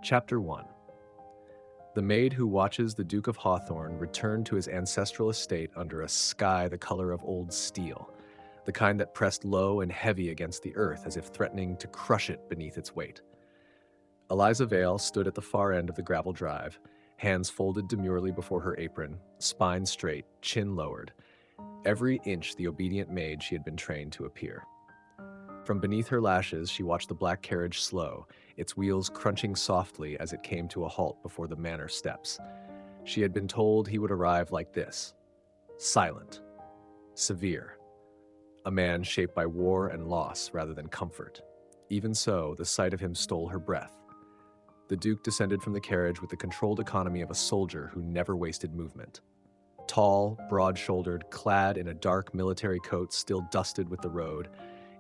Chapter 1. The maid who watches the Duke of Hawthorne return to his ancestral estate under a sky the color of old steel, the kind that pressed low and heavy against the earth as if threatening to crush it beneath its weight. Eliza Vale stood at the far end of the gravel drive, hands folded demurely before her apron, spine straight, chin lowered, every inch the obedient maid she had been trained to appear. From beneath her lashes, she watched the black carriage slow, its wheels crunching softly as it came to a halt before the manor steps. She had been told he would arrive like this: silent, severe, a man shaped by war and loss rather than comfort. Even so, the sight of him stole her breath. The Duke descended from the carriage with the controlled economy of a soldier who never wasted movement. Tall, broad-shouldered, clad in a dark military coat still dusted with the road,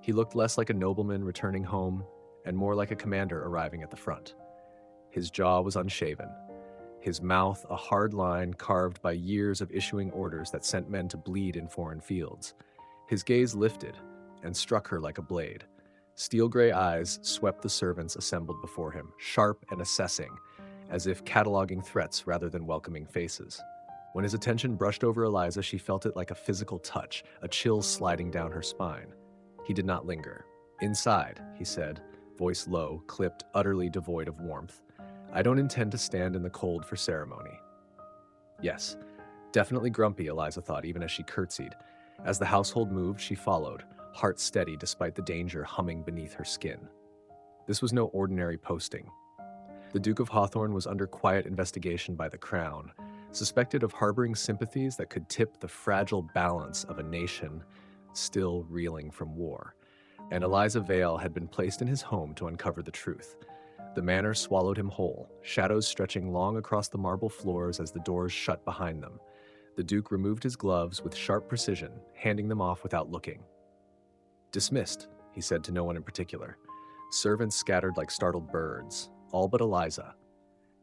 he looked less like a nobleman returning home and more like a commander arriving at the front. His jaw was unshaven, his mouth a hard line carved by years of issuing orders that sent men to bleed in foreign fields. His gaze lifted and struck her like a blade. Steel-gray eyes swept the servants assembled before him, sharp and assessing, as if cataloging threats rather than welcoming faces. When his attention brushed over Eliza, she felt it like a physical touch, a chill sliding down her spine. He did not linger. "Inside," he said, voice low, clipped, utterly devoid of warmth. "I don't intend to stand in the cold for ceremony." Yes, definitely grumpy, Eliza thought, even as she curtsied. As the household moved, she followed, heart steady despite the danger humming beneath her skin. This was no ordinary posting. The Duke of Hawthorne was under quiet investigation by the Crown, suspected of harboring sympathies that could tip the fragile balance of a nation still reeling from war. And Eliza Vale had been placed in his home to uncover the truth. The manor swallowed him whole, shadows stretching long across the marble floors as the doors shut behind them. The Duke removed his gloves with sharp precision, handing them off without looking. "Dismissed," he said to no one in particular. Servants scattered like startled birds, all but Eliza.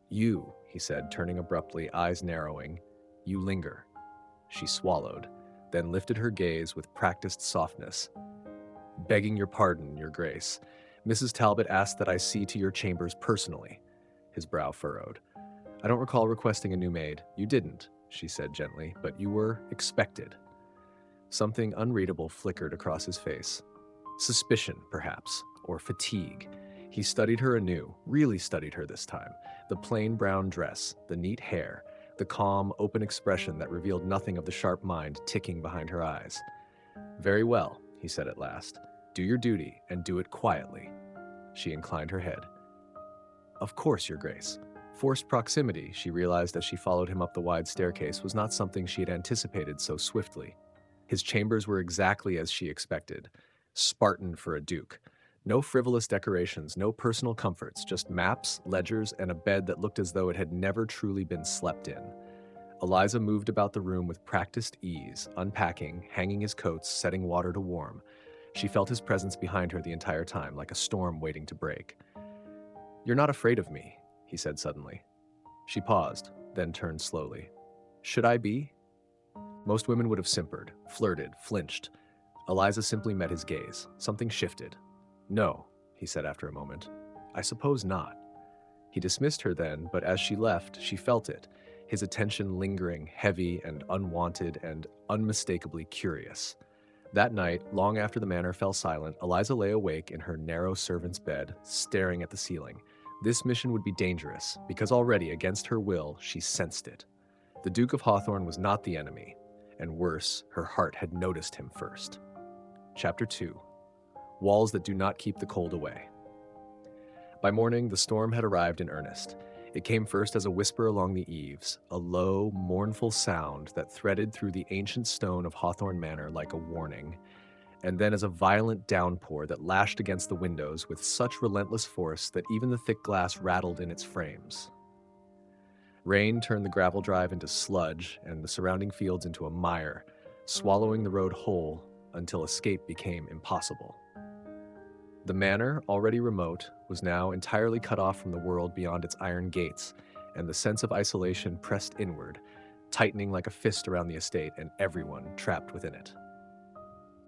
"You," he said, turning abruptly, eyes narrowing, "you linger." She swallowed, then lifted her gaze with practiced softness. "Begging your pardon, your grace. Mrs. Talbot asked that I see to your chambers personally." His brow furrowed. "I don't recall requesting a new maid." "You didn't," she said gently, "but you were expected." Something unreadable flickered across his face. Suspicion, perhaps, or fatigue. He studied her anew, really studied her this time. The plain brown dress, the neat hair, the calm, open expression that revealed nothing of the sharp mind ticking behind her eyes. "Very well," he said at last. "Do your duty, and do it quietly." She inclined her head. "Of course, your grace." Forced proximity, she realized as she followed him up the wide staircase, was not something she had anticipated so swiftly. His chambers were exactly as she expected. Spartan for a duke. No frivolous decorations, no personal comforts, just maps, ledgers, and a bed that looked as though it had never truly been slept in. Eliza moved about the room with practiced ease, unpacking, hanging his coats, setting water to warm. She felt his presence behind her the entire time, like a storm waiting to break. "You're not afraid of me," he said suddenly. She paused, then turned slowly. "Should I be?" Most women would have simpered, flirted, flinched. Eliza simply met his gaze. Something shifted. "No," he said after a moment. "I suppose not." He dismissed her then, but as she left, she felt it, his attention lingering, heavy and unwanted and unmistakably curious. That night, long after the manor fell silent, Eliza lay awake in her narrow servant's bed, staring at the ceiling. This mission would be dangerous, because already, against her will, she sensed it. The Duke of Hawthorne was not the enemy, and worse, her heart had noticed him first. Chapter 2. Walls that do not keep the cold away. By morning, the storm had arrived in earnest. It came first as a whisper along the eaves, a low, mournful sound that threaded through the ancient stone of Hawthorne Manor like a warning, and then as a violent downpour that lashed against the windows with such relentless force that even the thick glass rattled in its frames. Rain turned the gravel drive into sludge and the surrounding fields into a mire, swallowing the road whole until escape became impossible. The manor, already remote, was now entirely cut off from the world beyond its iron gates, and the sense of isolation pressed inward, tightening like a fist around the estate and everyone trapped within it.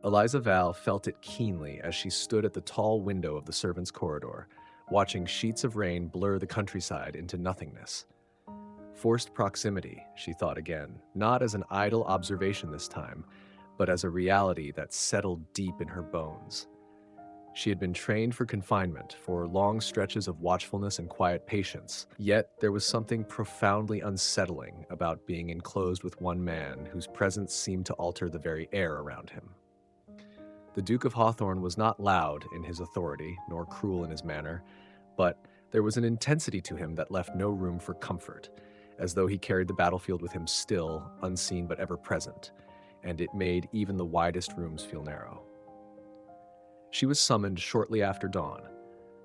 Eliza Vale felt it keenly as she stood at the tall window of the servants' corridor, watching sheets of rain blur the countryside into nothingness. Forced proximity, she thought again, not as an idle observation this time, but as a reality that settled deep in her bones. She had been trained for confinement, for long stretches of watchfulness and quiet patience, yet there was something profoundly unsettling about being enclosed with one man whose presence seemed to alter the very air around him. The Duke of Hawthorne was not loud in his authority, nor cruel in his manner, but there was an intensity to him that left no room for comfort, as though he carried the battlefield with him still, unseen but ever present, and it made even the widest rooms feel narrow. She was summoned shortly after dawn.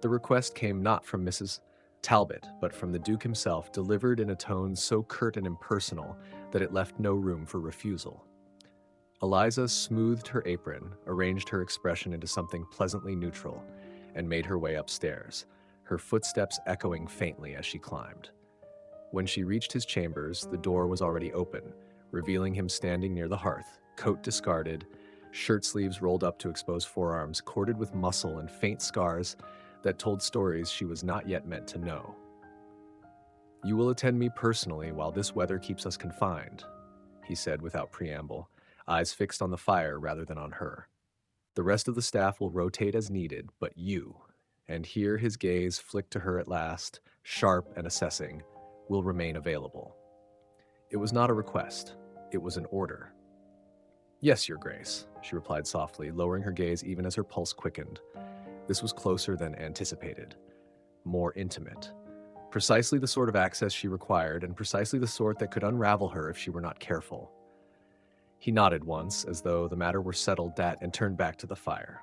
The request came not from Mrs. Talbot, but from the Duke himself, delivered in a tone so curt and impersonal that it left no room for refusal. Eliza smoothed her apron, arranged her expression into something pleasantly neutral, and made her way upstairs, her footsteps echoing faintly as she climbed. When she reached his chambers, the door was already open, revealing him standing near the hearth, coat discarded, shirt sleeves rolled up to expose forearms corded with muscle and faint scars that told stories she was not yet meant to know. "You will attend me personally while this weather keeps us confined," he said without preamble, eyes fixed on the fire rather than on her. "The rest of the staff will rotate as needed, but you," and here his gaze flicked to her at last, sharp and assessing, "will remain available." It was not a request, it was an order. "Yes, Your Grace," she replied softly, lowering her gaze even as her pulse quickened. This was closer than anticipated, more intimate. Precisely the sort of access she required, and precisely the sort that could unravel her if she were not careful. He nodded once, as though the matter were settled, and turned back to the fire.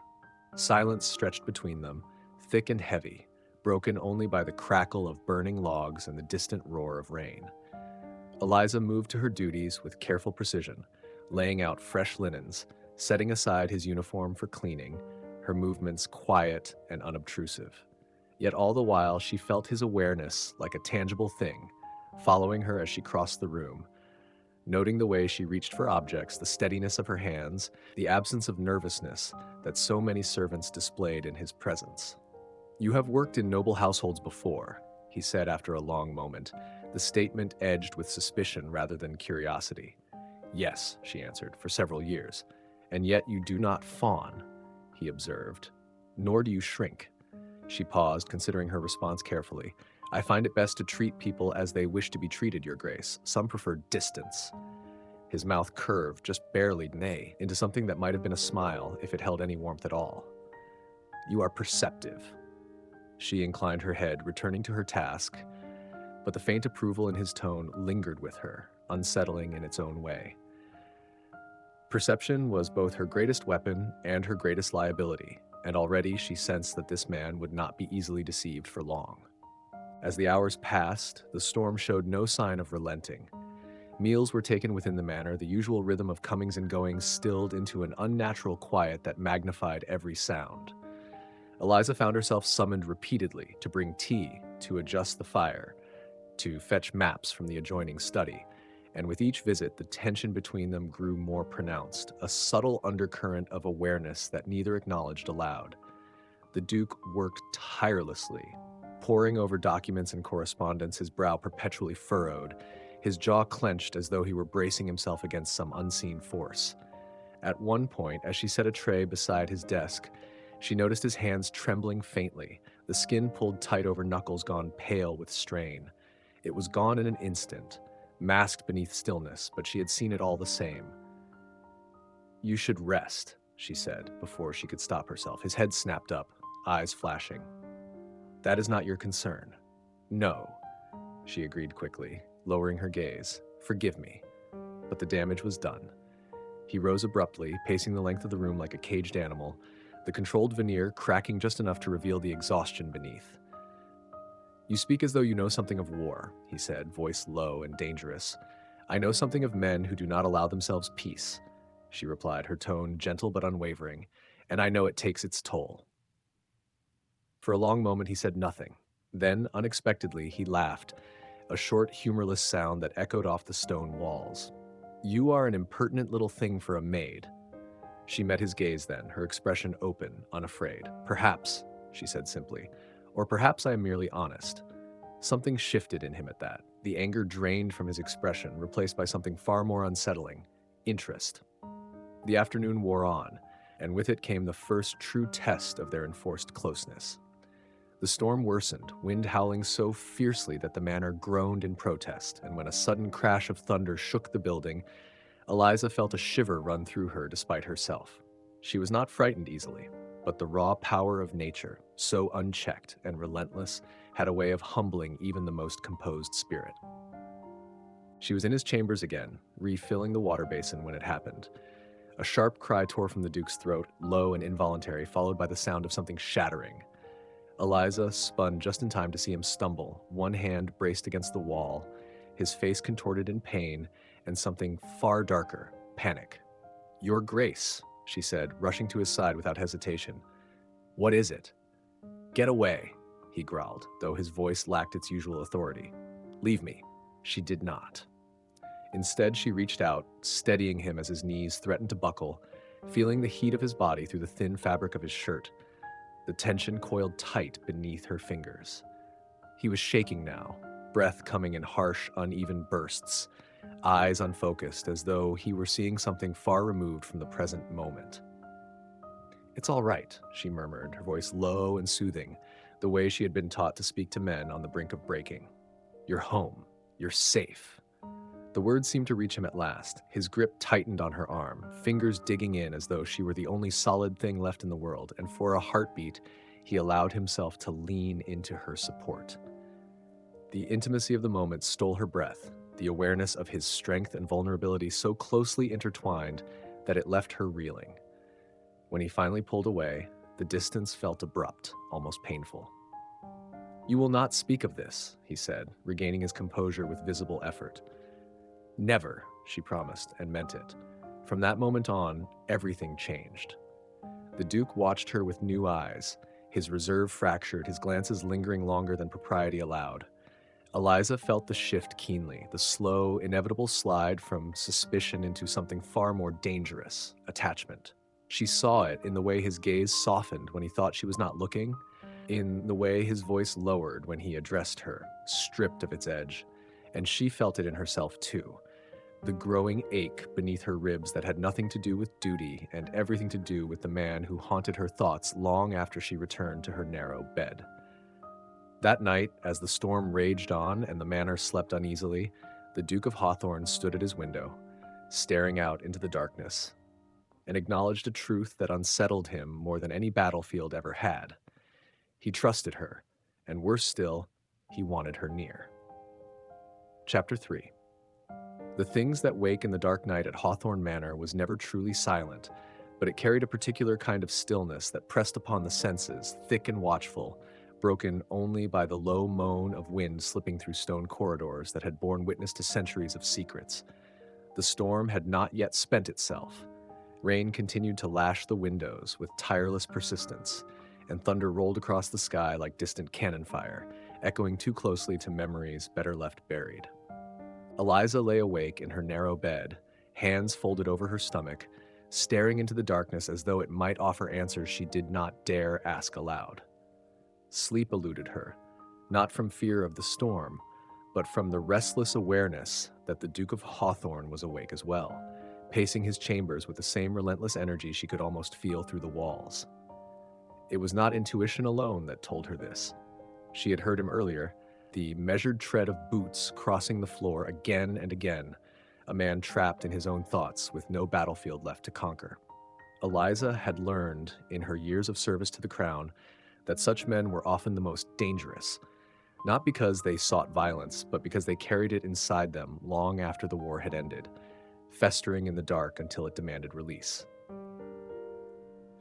Silence stretched between them, thick and heavy, broken only by the crackle of burning logs and the distant roar of rain. Eliza moved to her duties with careful precision, laying out fresh linens, setting aside his uniform for cleaning, her movements quiet and unobtrusive. Yet all the while she felt his awareness like a tangible thing, following her as she crossed the room, noting the way she reached for objects, the steadiness of her hands, the absence of nervousness that so many servants displayed in his presence. "You have worked in noble households before," he said after a long moment, the statement edged with suspicion rather than curiosity. "Yes," she answered, "for several years. And yet you do not fawn," he observed, "nor do you shrink." She paused, considering her response carefully. "I find it best to treat people as they wish to be treated, Your Grace. Some prefer distance." His mouth curved, just barely, nay, into something that might have been a smile if it held any warmth at all. "You are perceptive." She inclined her head, returning to her task, but the faint approval in his tone lingered with her, unsettling in its own way. Perception was both her greatest weapon and her greatest liability, and already she sensed that this man would not be easily deceived for long. As the hours passed, the storm showed no sign of relenting. Meals were taken within the manor, the usual rhythm of comings and goings stilled into an unnatural quiet that magnified every sound. Eliza found herself summoned repeatedly to bring tea, to adjust the fire, to fetch maps from the adjoining study, and with each visit the tension between them grew more pronounced, a subtle undercurrent of awareness that neither acknowledged aloud. The Duke worked tirelessly, poring over documents and correspondence, his brow perpetually furrowed, his jaw clenched as though he were bracing himself against some unseen force. At one point, as she set a tray beside his desk, she noticed his hands trembling faintly, the skin pulled tight over knuckles gone pale with strain. It was gone in an instant, masked beneath stillness, but she had seen it all the same. "You should rest," she said, before she could stop herself. His head snapped up, eyes flashing. "That is not your concern." "No," she agreed quickly, lowering her gaze. "Forgive me." But the damage was done. He rose abruptly, pacing the length of the room like a caged animal, the controlled veneer cracking just enough to reveal the exhaustion beneath. "You speak as though you know something of war," he said, voice low and dangerous. "I know something of men who do not allow themselves peace," she replied, her tone gentle but unwavering, "and I know it takes its toll." For a long moment he said nothing. Then, unexpectedly, he laughed, a short, humorless sound that echoed off the stone walls. "You are an impertinent little thing for a maid." She met his gaze then, her expression open, unafraid. "Perhaps," she said simply, Or perhaps I am merely honest. Something shifted in him at that. The anger drained from his expression, replaced by something far more unsettling: interest. The afternoon wore on, and with it came the first true test of their enforced closeness. The storm worsened, wind howling so fiercely that the manor groaned in protest, and when a sudden crash of thunder shook the building, Eliza felt a shiver run through her despite herself. She was not frightened easily, but the raw power of nature, so unchecked and relentless, had a way of humbling even the most composed spirit. She was in his chambers again, refilling the water basin when it happened. A sharp cry tore from the Duke's throat, low and involuntary, followed by the sound of something shattering. Eliza spun just in time to see him stumble, one hand braced against the wall, his face contorted in pain, and something far darker: panic. "Your Grace," she said, rushing to his side without hesitation. "What is it?" "Get away," he growled, though his voice lacked its usual authority. "Leave me." She did not. Instead, she reached out, steadying him as his knees threatened to buckle, feeling the heat of his body through the thin fabric of his shirt. The tension coiled tight beneath her fingers. He was shaking now, breath coming in harsh, uneven bursts, eyes unfocused, as though he were seeing something far removed from the present moment. "It's all right," she murmured, her voice low and soothing, the way she had been taught to speak to men on the brink of breaking. "You're home. You're safe." The words seemed to reach him at last. His grip tightened on her arm, fingers digging in as though she were the only solid thing left in the world, and for a heartbeat, he allowed himself to lean into her support. The intimacy of the moment stole her breath, the awareness of his strength and vulnerability so closely intertwined that it left her reeling. When he finally pulled away, the distance felt abrupt, almost painful. "You will not speak of this," he said, regaining his composure with visible effort. "Never," she promised, and meant it. From that moment on, everything changed. The Duke watched her with new eyes, his reserve fractured, his glances lingering longer than propriety allowed. Eliza felt the shift keenly, the slow, inevitable slide from suspicion into something far more dangerous: attachment. She saw it in the way his gaze softened when he thought she was not looking, in the way his voice lowered when he addressed her, stripped of its edge. And she felt it in herself too. The growing ache beneath her ribs that had nothing to do with duty and everything to do with the man who haunted her thoughts long after she returned to her narrow bed. That night, as the storm raged on and the manor slept uneasily, the Duke of Hawthorne stood at his window, staring out into the darkness, and acknowledged a truth that unsettled him more than any battlefield ever had. He trusted her, and worse still, he wanted her near. Chapter 3. The things that wake in the dark night at Hawthorne Manor was never truly silent, but it carried a particular kind of stillness that pressed upon the senses, thick and watchful, broken only by the low moan of wind slipping through stone corridors that had borne witness to centuries of secrets. The storm had not yet spent itself. Rain continued to lash the windows with tireless persistence, and thunder rolled across the sky like distant cannon fire, echoing too closely to memories better left buried. Eliza lay awake in her narrow bed, hands folded over her stomach, staring into the darkness as though it might offer answers she did not dare ask aloud. Sleep eluded her, not from fear of the storm, but from the restless awareness that the Duke of Hawthorne was awake as well, pacing his chambers with the same relentless energy she could almost feel through the walls. It was not intuition alone that told her this. She had heard him earlier, the measured tread of boots crossing the floor again and again, a man trapped in his own thoughts with no battlefield left to conquer. Eliza had learned, in her years of service to the crown, that such men were often the most dangerous, not because they sought violence, but because they carried it inside them long after the war had ended, festering in the dark until it demanded release.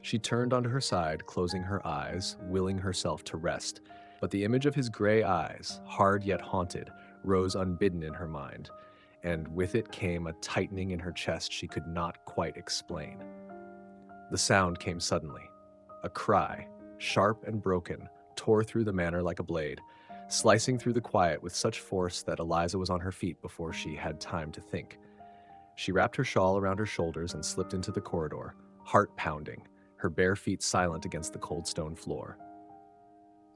She turned onto her side, closing her eyes, willing herself to rest, but the image of his gray eyes, hard yet haunted, rose unbidden in her mind, and with it came a tightening in her chest she could not quite explain. The sound came suddenly. A cry, sharp and broken, tore through the manor like a blade, slicing through the quiet with such force that Eliza was on her feet before she had time to think. She wrapped her shawl around her shoulders and slipped into the corridor, heart pounding, her bare feet silent against the cold stone floor.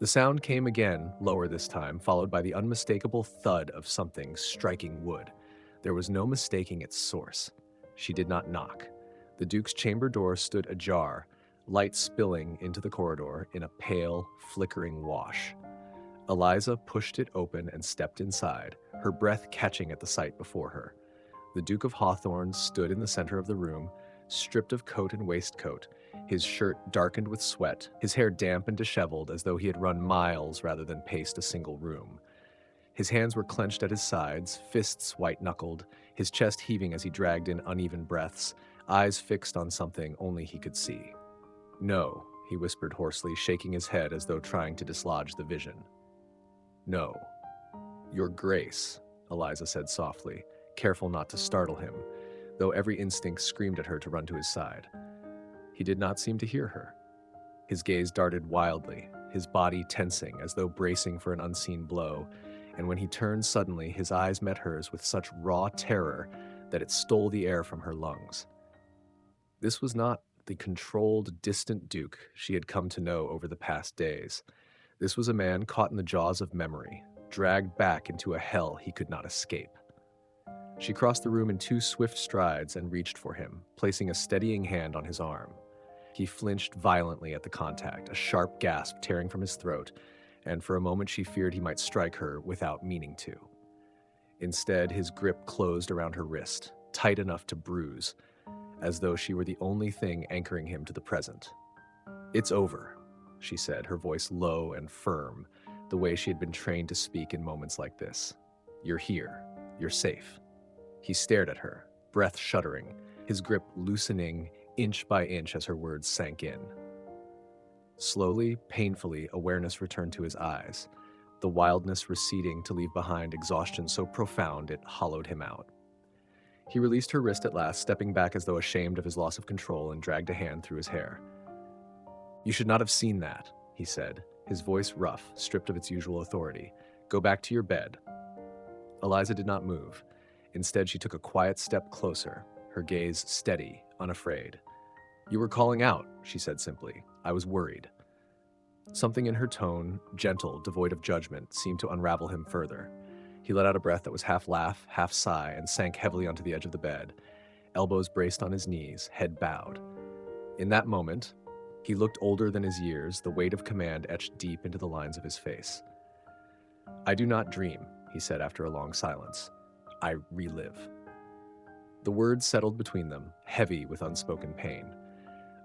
The The sound came again, lower this time, followed by the unmistakable thud of something striking wood. There was no mistaking its source. She did not knock. The Duke's chamber door stood ajar, light spilling into the corridor in a pale, flickering wash. Eliza pushed it open and stepped inside, her breath catching at the sight before her. The Duke of Hawthorne stood in the center of the room, stripped of coat and waistcoat, his shirt darkened with sweat, his hair damp and disheveled as though he had run miles rather than paced a single room. His hands were clenched at his sides, fists white-knuckled, his chest heaving as he dragged in uneven breaths, eyes fixed on something only he could see. "No," he whispered hoarsely, shaking his head as though trying to dislodge the vision. "No." "Your Grace," Eliza said softly, careful not to startle him, though every instinct screamed at her to run to his side. He did not seem to hear her. His gaze darted wildly, his body tensing as though bracing for an unseen blow, and when he turned suddenly, his eyes met hers with such raw terror that it stole the air from her lungs. This was not the controlled, distant Duke she had come to know over the past days. This was a man caught in the jaws of memory, dragged back into a hell he could not escape. She crossed the room in 2 swift strides and reached for him, placing a steadying hand on his arm. He flinched violently at the contact, a sharp gasp tearing from his throat, and for a moment she feared he might strike her without meaning to. Instead, his grip closed around her wrist, tight enough to bruise, as though she were the only thing anchoring him to the present. "It's over," she said, her voice low and firm, the way she had been trained to speak in moments like this. "You're here. You're safe." He stared at her, breath shuddering, his grip loosening inch by inch as her words sank in. Slowly, painfully, awareness returned to his eyes, the wildness receding to leave behind exhaustion so profound it hollowed him out. He released her wrist at last, stepping back as though ashamed of his loss of control, and dragged a hand through his hair. "You should not have seen that," he said, his voice rough, stripped of its usual authority. "Go back to your bed." Eliza did not move. Instead, she took a quiet step closer, her gaze steady, unafraid. "You were calling out," she said simply. "I was worried." Something in her tone, gentle, devoid of judgment, seemed to unravel him further. He let out a breath that was half laugh, half sigh, and sank heavily onto the edge of the bed, elbows braced on his knees, head bowed. In that moment, he looked older than his years, the weight of command etched deep into the lines of his face. "I do not dream," he said after a long silence. "I relive." The words settled between them, heavy with unspoken pain.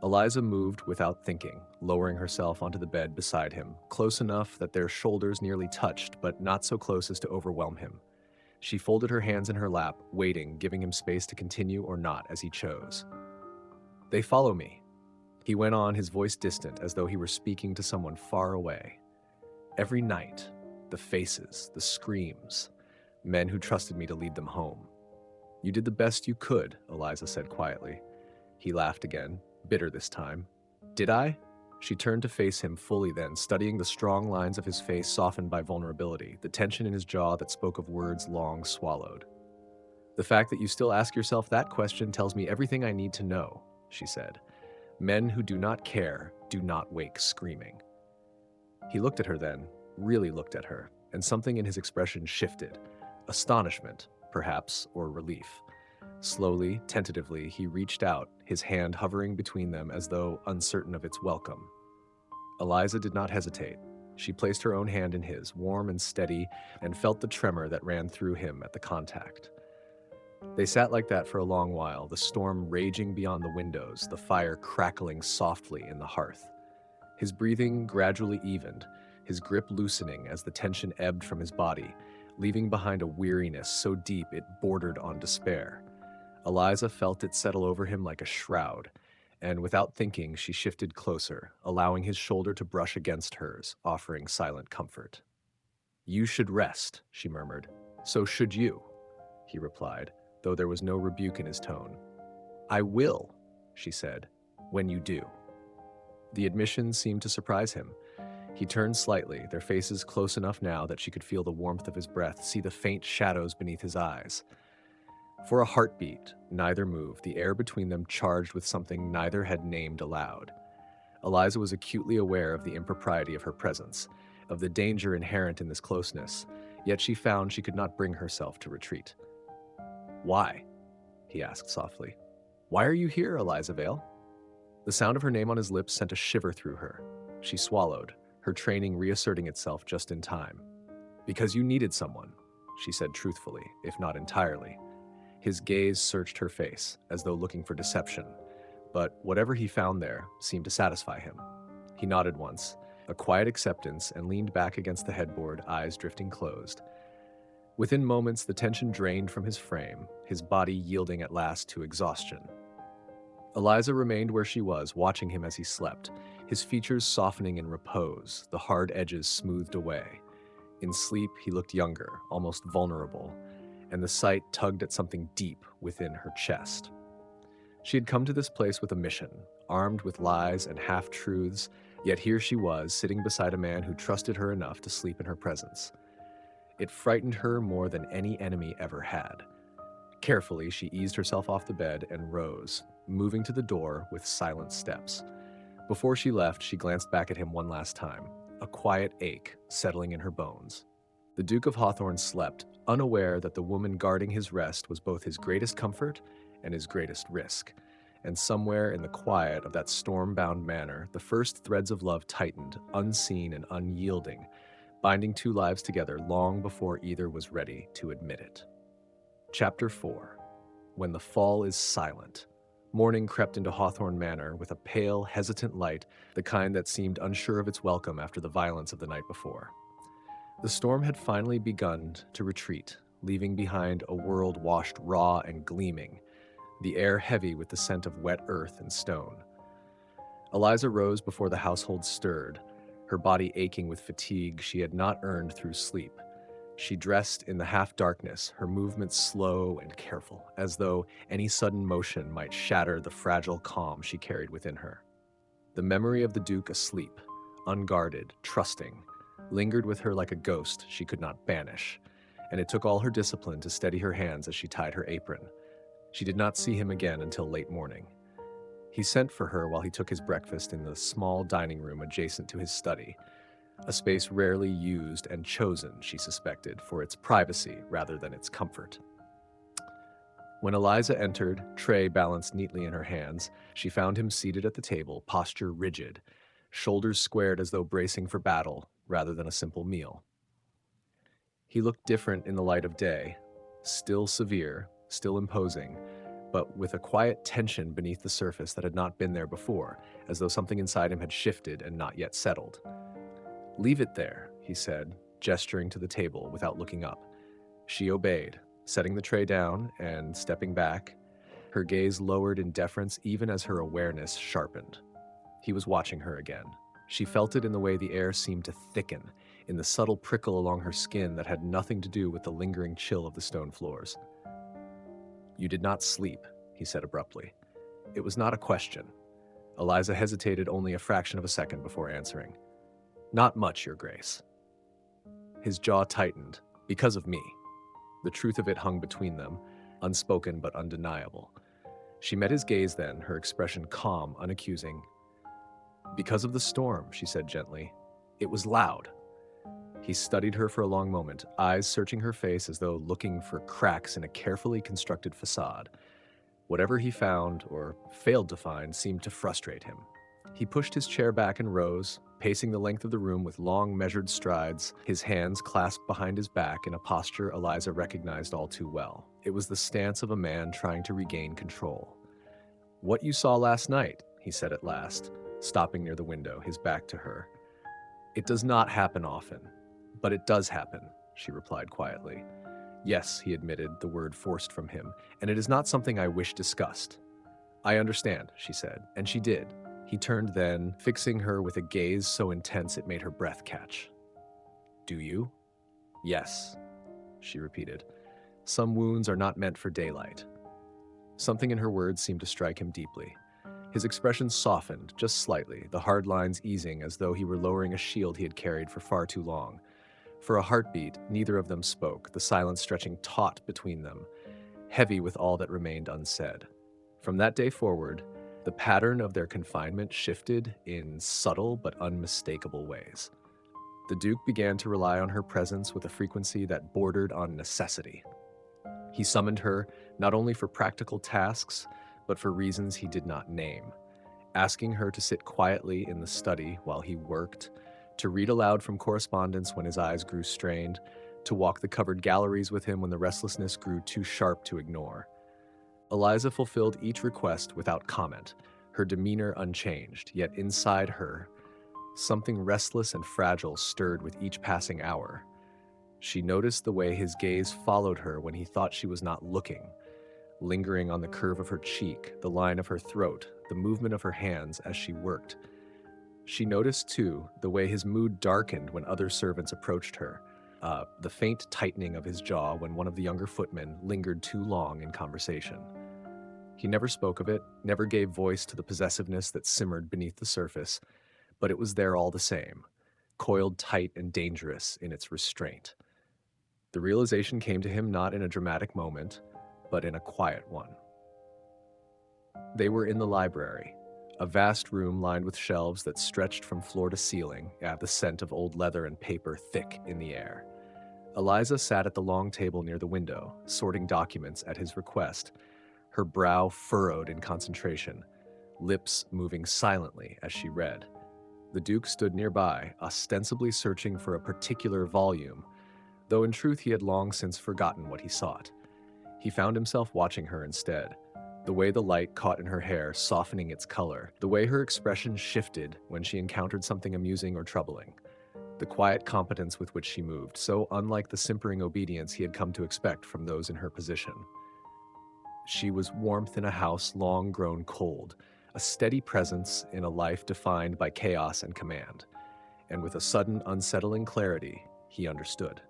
Eliza moved without thinking, lowering herself onto the bed beside him, close enough that their shoulders nearly touched, but not so close as to overwhelm him. She folded her hands in her lap, waiting, giving him space to continue or not as he chose. "They follow me," he went on, his voice distant, as though he were speaking to someone far away. "Every night, the faces, the screams, men who trusted me to lead them home." "You did the best you could," Eliza said quietly. He laughed again, bitter this time. "Did I?" She turned to face him fully then, studying the strong lines of his face softened by vulnerability, the tension in his jaw that spoke of words long swallowed. "The fact that you still ask yourself that question tells me everything I need to know," she said. "Men who do not care do not wake screaming." He looked at her then, really looked at her, and something in his expression shifted. Astonishment, perhaps, or relief. Slowly, tentatively, he reached out, his hand hovering between them as though uncertain of its welcome. Eliza did not hesitate. She placed her own hand in his, warm and steady, and felt the tremor that ran through him at the contact. They sat like that for a long while, the storm raging beyond the windows, the fire crackling softly in the hearth. His breathing gradually evened, his grip loosening as the tension ebbed from his body, leaving behind a weariness so deep it bordered on despair. Eliza felt it settle over him like a shroud, and without thinking, she shifted closer, allowing his shoulder to brush against hers, offering silent comfort. "You should rest," she murmured. "So should you," he replied, though there was no rebuke in his tone. "I will," she said, "when you do." The admission seemed to surprise him. He turned slightly, their faces close enough now that she could feel the warmth of his breath, see the faint shadows beneath his eyes. For a heartbeat, neither moved, the air between them charged with something neither had named aloud. Eliza was acutely aware of the impropriety of her presence, of the danger inherent in this closeness, yet she found she could not bring herself to retreat. "Why?" he asked softly. "Why are you here, Eliza Vale?" The sound of her name on his lips sent a shiver through her. She swallowed, her training reasserting itself just in time. "Because you needed someone," she said truthfully, if not entirely. His gaze searched her face, as though looking for deception, but whatever he found there seemed to satisfy him. He nodded once, a quiet acceptance, and leaned back against the headboard, eyes drifting closed. Within moments, the tension drained from his frame, his body yielding at last to exhaustion. Eliza remained where she was, watching him as he slept, his features softening in repose, the hard edges smoothed away. In sleep, he looked younger, almost vulnerable, and the sight tugged at something deep within her chest. She had come to this place with a mission, armed with lies and half-truths, yet here she was, sitting beside a man who trusted her enough to sleep in her presence. It frightened her more than any enemy ever had. Carefully, she eased herself off the bed and rose, moving to the door with silent steps. Before she left, she glanced back at him one last time, a quiet ache settling in her bones. The Duke of Hawthorne slept, unaware that the woman guarding his rest was both his greatest comfort and his greatest risk. And somewhere in the quiet of that storm-bound manor, the first threads of love tightened, unseen and unyielding, binding two lives together long before either was ready to admit it. Chapter 4. When the Fall is Silent. Morning crept into Hawthorne Manor with a pale, hesitant light, the kind that seemed unsure of its welcome after the violence of the night before. The storm had finally begun to retreat, leaving behind a world washed raw and gleaming, the air heavy with the scent of wet earth and stone. Eliza rose before the household stirred, her body aching with fatigue she had not earned through sleep. She dressed in the half-darkness, her movements slow and careful, as though any sudden motion might shatter the fragile calm she carried within her. The memory of the Duke asleep, unguarded, trusting, lingered with her like a ghost she could not banish, and it took all her discipline to steady her hands as she tied her apron. She did not see him again until late morning. He sent for her while he took his breakfast in the small dining room adjacent to his study, a space rarely used and chosen, she suspected, for its privacy rather than its comfort. When Eliza entered, tray balanced neatly in her hands, she found him seated at the table, posture rigid, shoulders squared as though bracing for battle rather than a simple meal. He looked different in the light of day, still severe, still imposing, but with a quiet tension beneath the surface that had not been there before, as though something inside him had shifted and not yet settled. "Leave it there," he said, gesturing to the table without looking up. She obeyed, setting the tray down and stepping back, her gaze lowered in deference even as her awareness sharpened. He was watching her again. She felt it in the way the air seemed to thicken, in the subtle prickle along her skin that had nothing to do with the lingering chill of the stone floors. "You did not sleep," he said abruptly. It was not a question. Eliza hesitated only a fraction of a second before answering. "Not much, Your Grace." His jaw tightened, because of me. The truth of it hung between them, unspoken but undeniable. She met his gaze then, her expression calm, unaccusing. "Because of the storm," she said gently. "It was loud." He studied her for a long moment, eyes searching her face as though looking for cracks in a carefully constructed facade. Whatever he found, or failed to find, seemed to frustrate him. He pushed his chair back and rose, pacing the length of the room with long, measured strides, his hands clasped behind his back in a posture Eliza recognized all too well. It was the stance of a man trying to regain control. "What you saw last night," he said at last, stopping near the window, his back to her. "It does not happen often, but it does happen," she replied quietly. "Yes," he admitted, the word forced from him, "and it is not something I wish discussed." "I understand," she said, and she did. He turned then, fixing her with a gaze so intense it made her breath catch. "Do you?" "Yes," she repeated. "Some wounds are not meant for daylight." Something in her words seemed to strike him deeply. His expression softened, just slightly, the hard lines easing as though he were lowering a shield he had carried for far too long. For a heartbeat, neither of them spoke, the silence stretching taut between them, heavy with all that remained unsaid. From that day forward, the pattern of their confinement shifted in subtle but unmistakable ways. The Duke began to rely on her presence with a frequency that bordered on necessity. He summoned her not only for practical tasks, but for reasons he did not name, asking her to sit quietly in the study while he worked, to read aloud from correspondence when his eyes grew strained, to walk the covered galleries with him when the restlessness grew too sharp to ignore. Eliza fulfilled each request without comment, her demeanor unchanged, yet inside her, something restless and fragile stirred with each passing hour. She noticed the way his gaze followed her when he thought she was not looking, lingering on the curve of her cheek, the line of her throat, the movement of her hands as she worked. She noticed, too, the way his mood darkened when other servants approached her, the faint tightening of his jaw when one of the younger footmen lingered too long in conversation. He never spoke of it, never gave voice to the possessiveness that simmered beneath the surface, but it was there all the same, coiled tight and dangerous in its restraint. The realization came to him not in a dramatic moment, but in a quiet one. They were in the library, a vast room lined with shelves that stretched from floor to ceiling, the scent of old leather and paper thick in the air. Eliza sat at the long table near the window, sorting documents at his request, her brow furrowed in concentration, lips moving silently as she read. The Duke stood nearby, ostensibly searching for a particular volume, though in truth he had long since forgotten what he sought. He found himself watching her instead, the way the light caught in her hair, softening its color, the way her expression shifted when she encountered something amusing or troubling, the quiet competence with which she moved, so unlike the simpering obedience he had come to expect from those in her position. She was warmth in a house long grown cold, a steady presence in a life defined by chaos and command, and with a sudden unsettling clarity, he understood.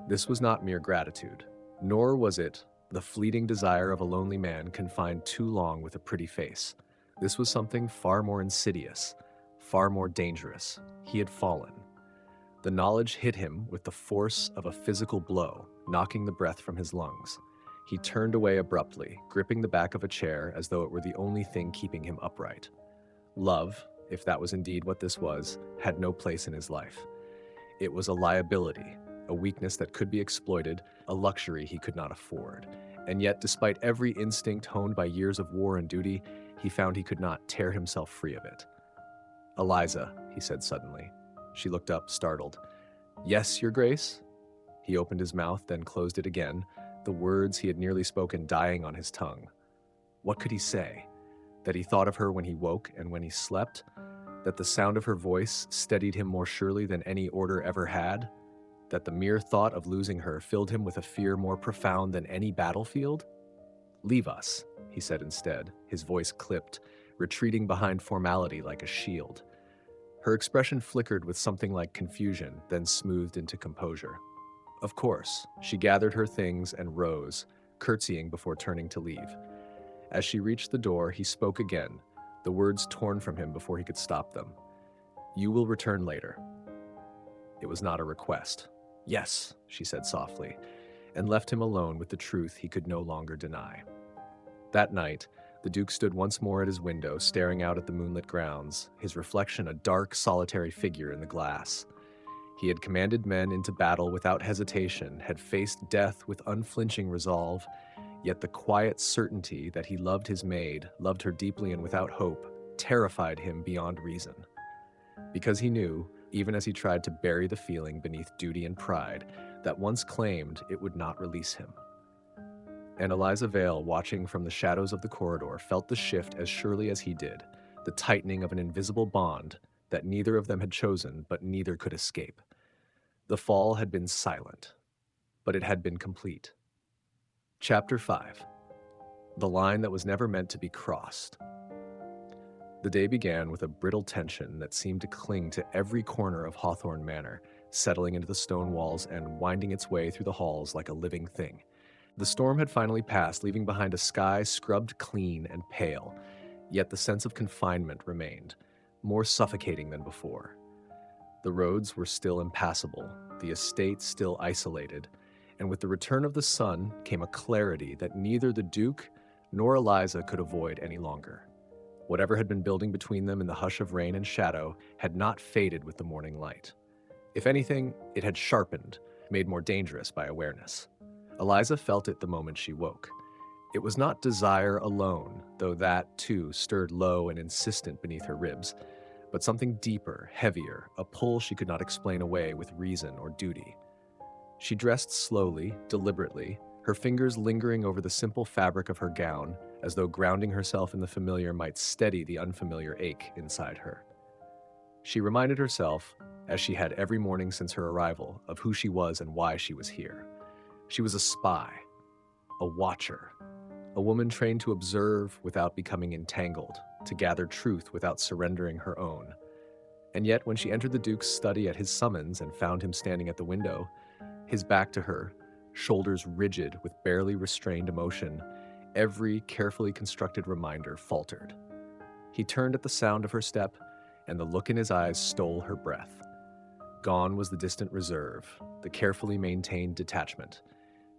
This was not mere gratitude, nor was it the fleeting desire of a lonely man confined too long with a pretty face. This was something far more insidious, far more dangerous. He had fallen. The knowledge hit him with the force of a physical blow, knocking the breath from his lungs. He turned away abruptly, gripping the back of a chair as though it were the only thing keeping him upright. Love, if that was indeed what this was, had no place in his life. It was a liability, a weakness that could be exploited, a luxury he could not afford. And yet, despite every instinct honed by years of war and duty, he found he could not tear himself free of it. "Eliza," he said suddenly. She looked up, startled. "Yes, Your Grace?" He opened his mouth, then closed it again, the words he had nearly spoken dying on his tongue. What could he say? That he thought of her when he woke and when he slept? That the sound of her voice steadied him more surely than any order ever had? That the mere thought of losing her filled him with a fear more profound than any battlefield? "Leave us," he said instead, his voice clipped, retreating behind formality like a shield. Her expression flickered with something like confusion, then smoothed into composure. Of course, she gathered her things and rose, curtsying before turning to leave. As she reached the door, he spoke again, the words torn from him before he could stop them. "You will return later." It was not a request. "Yes," she said softly, and left him alone with the truth he could no longer deny. That night, the Duke stood once more at his window, staring out at the moonlit grounds, his reflection a dark, solitary figure in the glass. He had commanded men into battle without hesitation, had faced death with unflinching resolve, yet the quiet certainty that he loved his maid, loved her deeply and without hope, terrified him beyond reason. Because he knew, even as he tried to bury the feeling beneath duty and pride, that once claimed it would not release him. And Eliza Vale, watching from the shadows of the corridor, felt the shift as surely as he did, the tightening of an invisible bond that neither of them had chosen, but neither could escape. The fall had been silent, but it had been complete. Chapter 5. The line that was never meant to be crossed. The day began with a brittle tension that seemed to cling to every corner of Hawthorne Manor, settling into the stone walls and winding its way through the halls like a living thing. The storm had finally passed, leaving behind a sky scrubbed clean and pale, yet the sense of confinement remained, more suffocating than before. The roads were still impassable, the estate still isolated, and with the return of the sun came a clarity that neither the Duke nor Eliza could avoid any longer. Whatever had been building between them in the hush of rain and shadow had not faded with the morning light. If anything, it had sharpened, made more dangerous by awareness. Eliza felt it the moment she woke. It was not desire alone, though that, too, stirred low and insistent beneath her ribs, but something deeper, heavier, a pull she could not explain away with reason or duty. She dressed slowly, deliberately, her fingers lingering over the simple fabric of her gown, as though grounding herself in the familiar might steady the unfamiliar ache inside her. She reminded herself, as she had every morning since her arrival, of who she was and why she was here. She was a spy, a watcher, a woman trained to observe without becoming entangled, to gather truth without surrendering her own. And yet, when she entered the Duke's study at his summons and found him standing at the window, his back to her, shoulders rigid with barely restrained emotion, every carefully constructed reminder faltered. He turned at the sound of her step, and the look in his eyes stole her breath. Gone was the distant reserve, the carefully maintained detachment.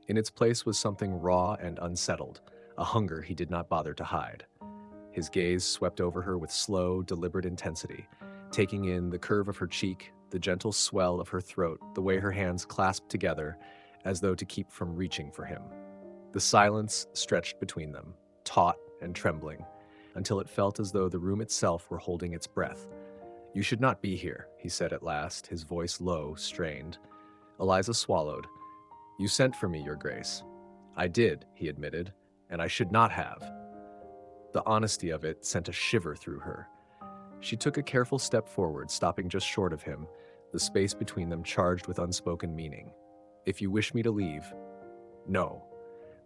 In its place was something raw and unsettled, a hunger he did not bother to hide. His gaze swept over her with slow, deliberate intensity, taking in the curve of her cheek, the gentle swell of her throat, the way her hands clasped together, as though to keep from reaching for him. The silence stretched between them, taut and trembling, until it felt as though the room itself were holding its breath. "You should not be here," he said at last, his voice low, strained. Eliza swallowed. "You sent for me, Your Grace." "I did," he admitted, "and I should not have." The honesty of it sent a shiver through her. She took a careful step forward, stopping just short of him, the space between them charged with unspoken meaning. "If you wish me to leave." "No."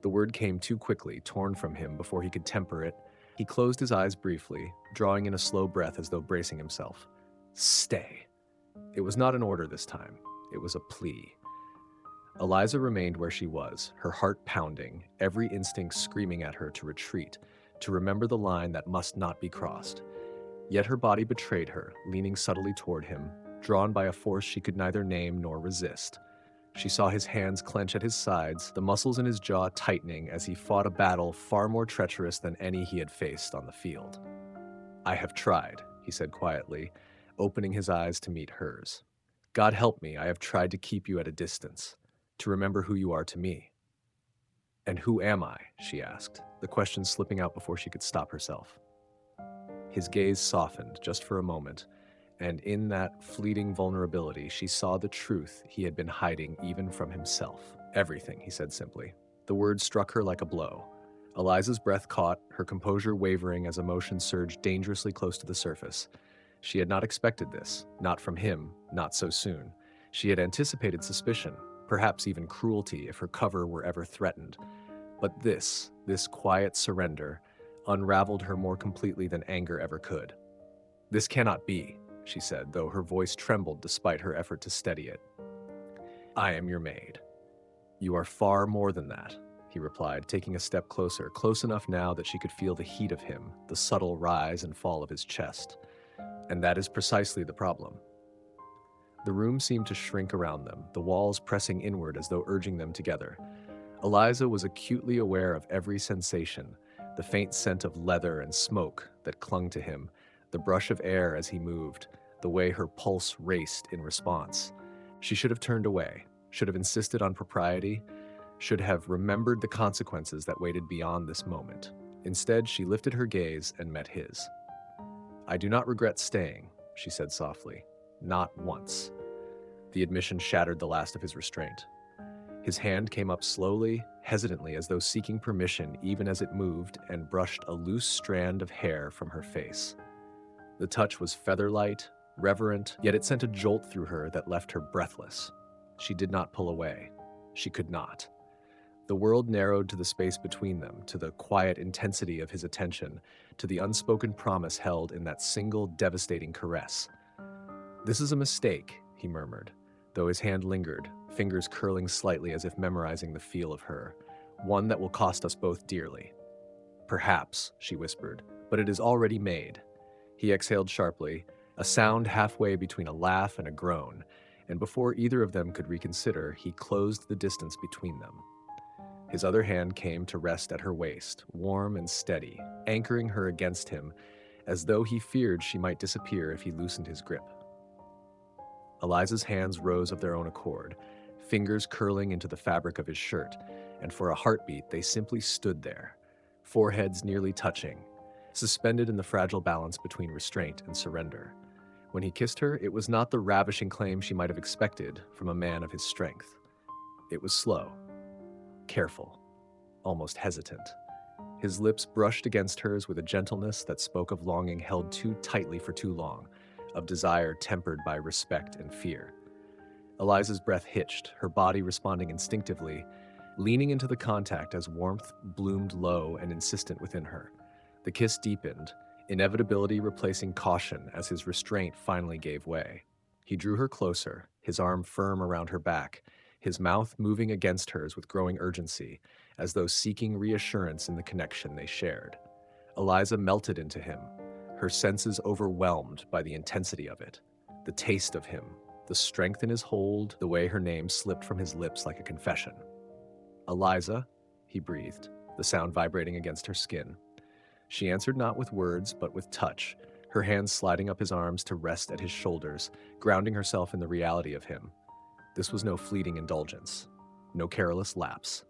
The word came too quickly, torn from him before he could temper it. He closed his eyes briefly, drawing in a slow breath as though bracing himself. "Stay." It was not an order this time. It was a plea. Eliza remained where she was, her heart pounding, every instinct screaming at her to retreat, to remember the line that must not be crossed. Yet her body betrayed her, leaning subtly toward him, drawn by a force she could neither name nor resist. She saw his hands clench at his sides, the muscles in his jaw tightening as he fought a battle far more treacherous than any he had faced on the field. "I have tried," he said quietly, opening his eyes to meet hers. "God help me, I have tried to keep you at a distance, to remember who you are to me." "And who am I?" she asked, the question slipping out before she could stop herself. His gaze softened just for a moment, and in that fleeting vulnerability she saw the truth he had been hiding even from himself. "Everything," he said simply. The word struck her like a blow. Eliza's breath caught, her composure wavering as emotion surged dangerously close to the surface. She had not expected this, not from him, not so soon. She had anticipated suspicion, perhaps even cruelty if her cover were ever threatened. But this quiet surrender, unraveled her more completely than anger ever could. "This cannot be," she said, though her voice trembled despite her effort to steady it. "I am your maid." "You are far more than that," he replied, taking a step closer, close enough now that she could feel the heat of him, the subtle rise and fall of his chest. "And that is precisely the problem." The room seemed to shrink around them, the walls pressing inward as though urging them together. Eliza was acutely aware of every sensation, the faint scent of leather and smoke that clung to him, the brush of air as he moved, the way her pulse raced in response. She should have turned away, should have insisted on propriety, should have remembered the consequences that waited beyond this moment. Instead, she lifted her gaze and met his. "I do not regret staying," she said softly. "Not once." The admission shattered the last of his restraint. His hand came up slowly, hesitantly, as though seeking permission even as it moved, and brushed a loose strand of hair from her face. The touch was feather-light, reverent, yet it sent a jolt through her that left her breathless. She did not pull away. She could not. The world narrowed to the space between them, to the quiet intensity of his attention, to the unspoken promise held in that single devastating caress. "This is a mistake," he murmured, though his hand lingered, fingers curling slightly as if memorizing the feel of her. "One that will cost us both dearly." "Perhaps," she whispered, "but it is already made." He exhaled sharply, a sound halfway between a laugh and a groan, and before either of them could reconsider, he closed the distance between them. His other hand came to rest at her waist, warm and steady, anchoring her against him, as though he feared she might disappear if he loosened his grip. Eliza's hands rose of their own accord, fingers curling into the fabric of his shirt, and for a heartbeat they simply stood there, foreheads nearly touching, suspended in the fragile balance between restraint and surrender. When he kissed her, it was not the ravishing claim she might have expected from a man of his strength. It was slow, careful, almost hesitant. His lips brushed against hers with a gentleness that spoke of longing held too tightly for too long, of desire tempered by respect and fear. Eliza's breath hitched, her body responding instinctively, leaning into the contact as warmth bloomed low and insistent within her. The kiss deepened, inevitability replacing caution as his restraint finally gave way. He drew her closer, his arm firm around her back, his mouth moving against hers with growing urgency, as though seeking reassurance in the connection they shared. Eliza melted into him, her senses overwhelmed by the intensity of it, the taste of him, the strength in his hold, the way her name slipped from his lips like a confession. "Eliza," he breathed, the sound vibrating against her skin. She answered not with words, but with touch, her hands sliding up his arms to rest at his shoulders, grounding herself in the reality of him. This was no fleeting indulgence, no careless lapse.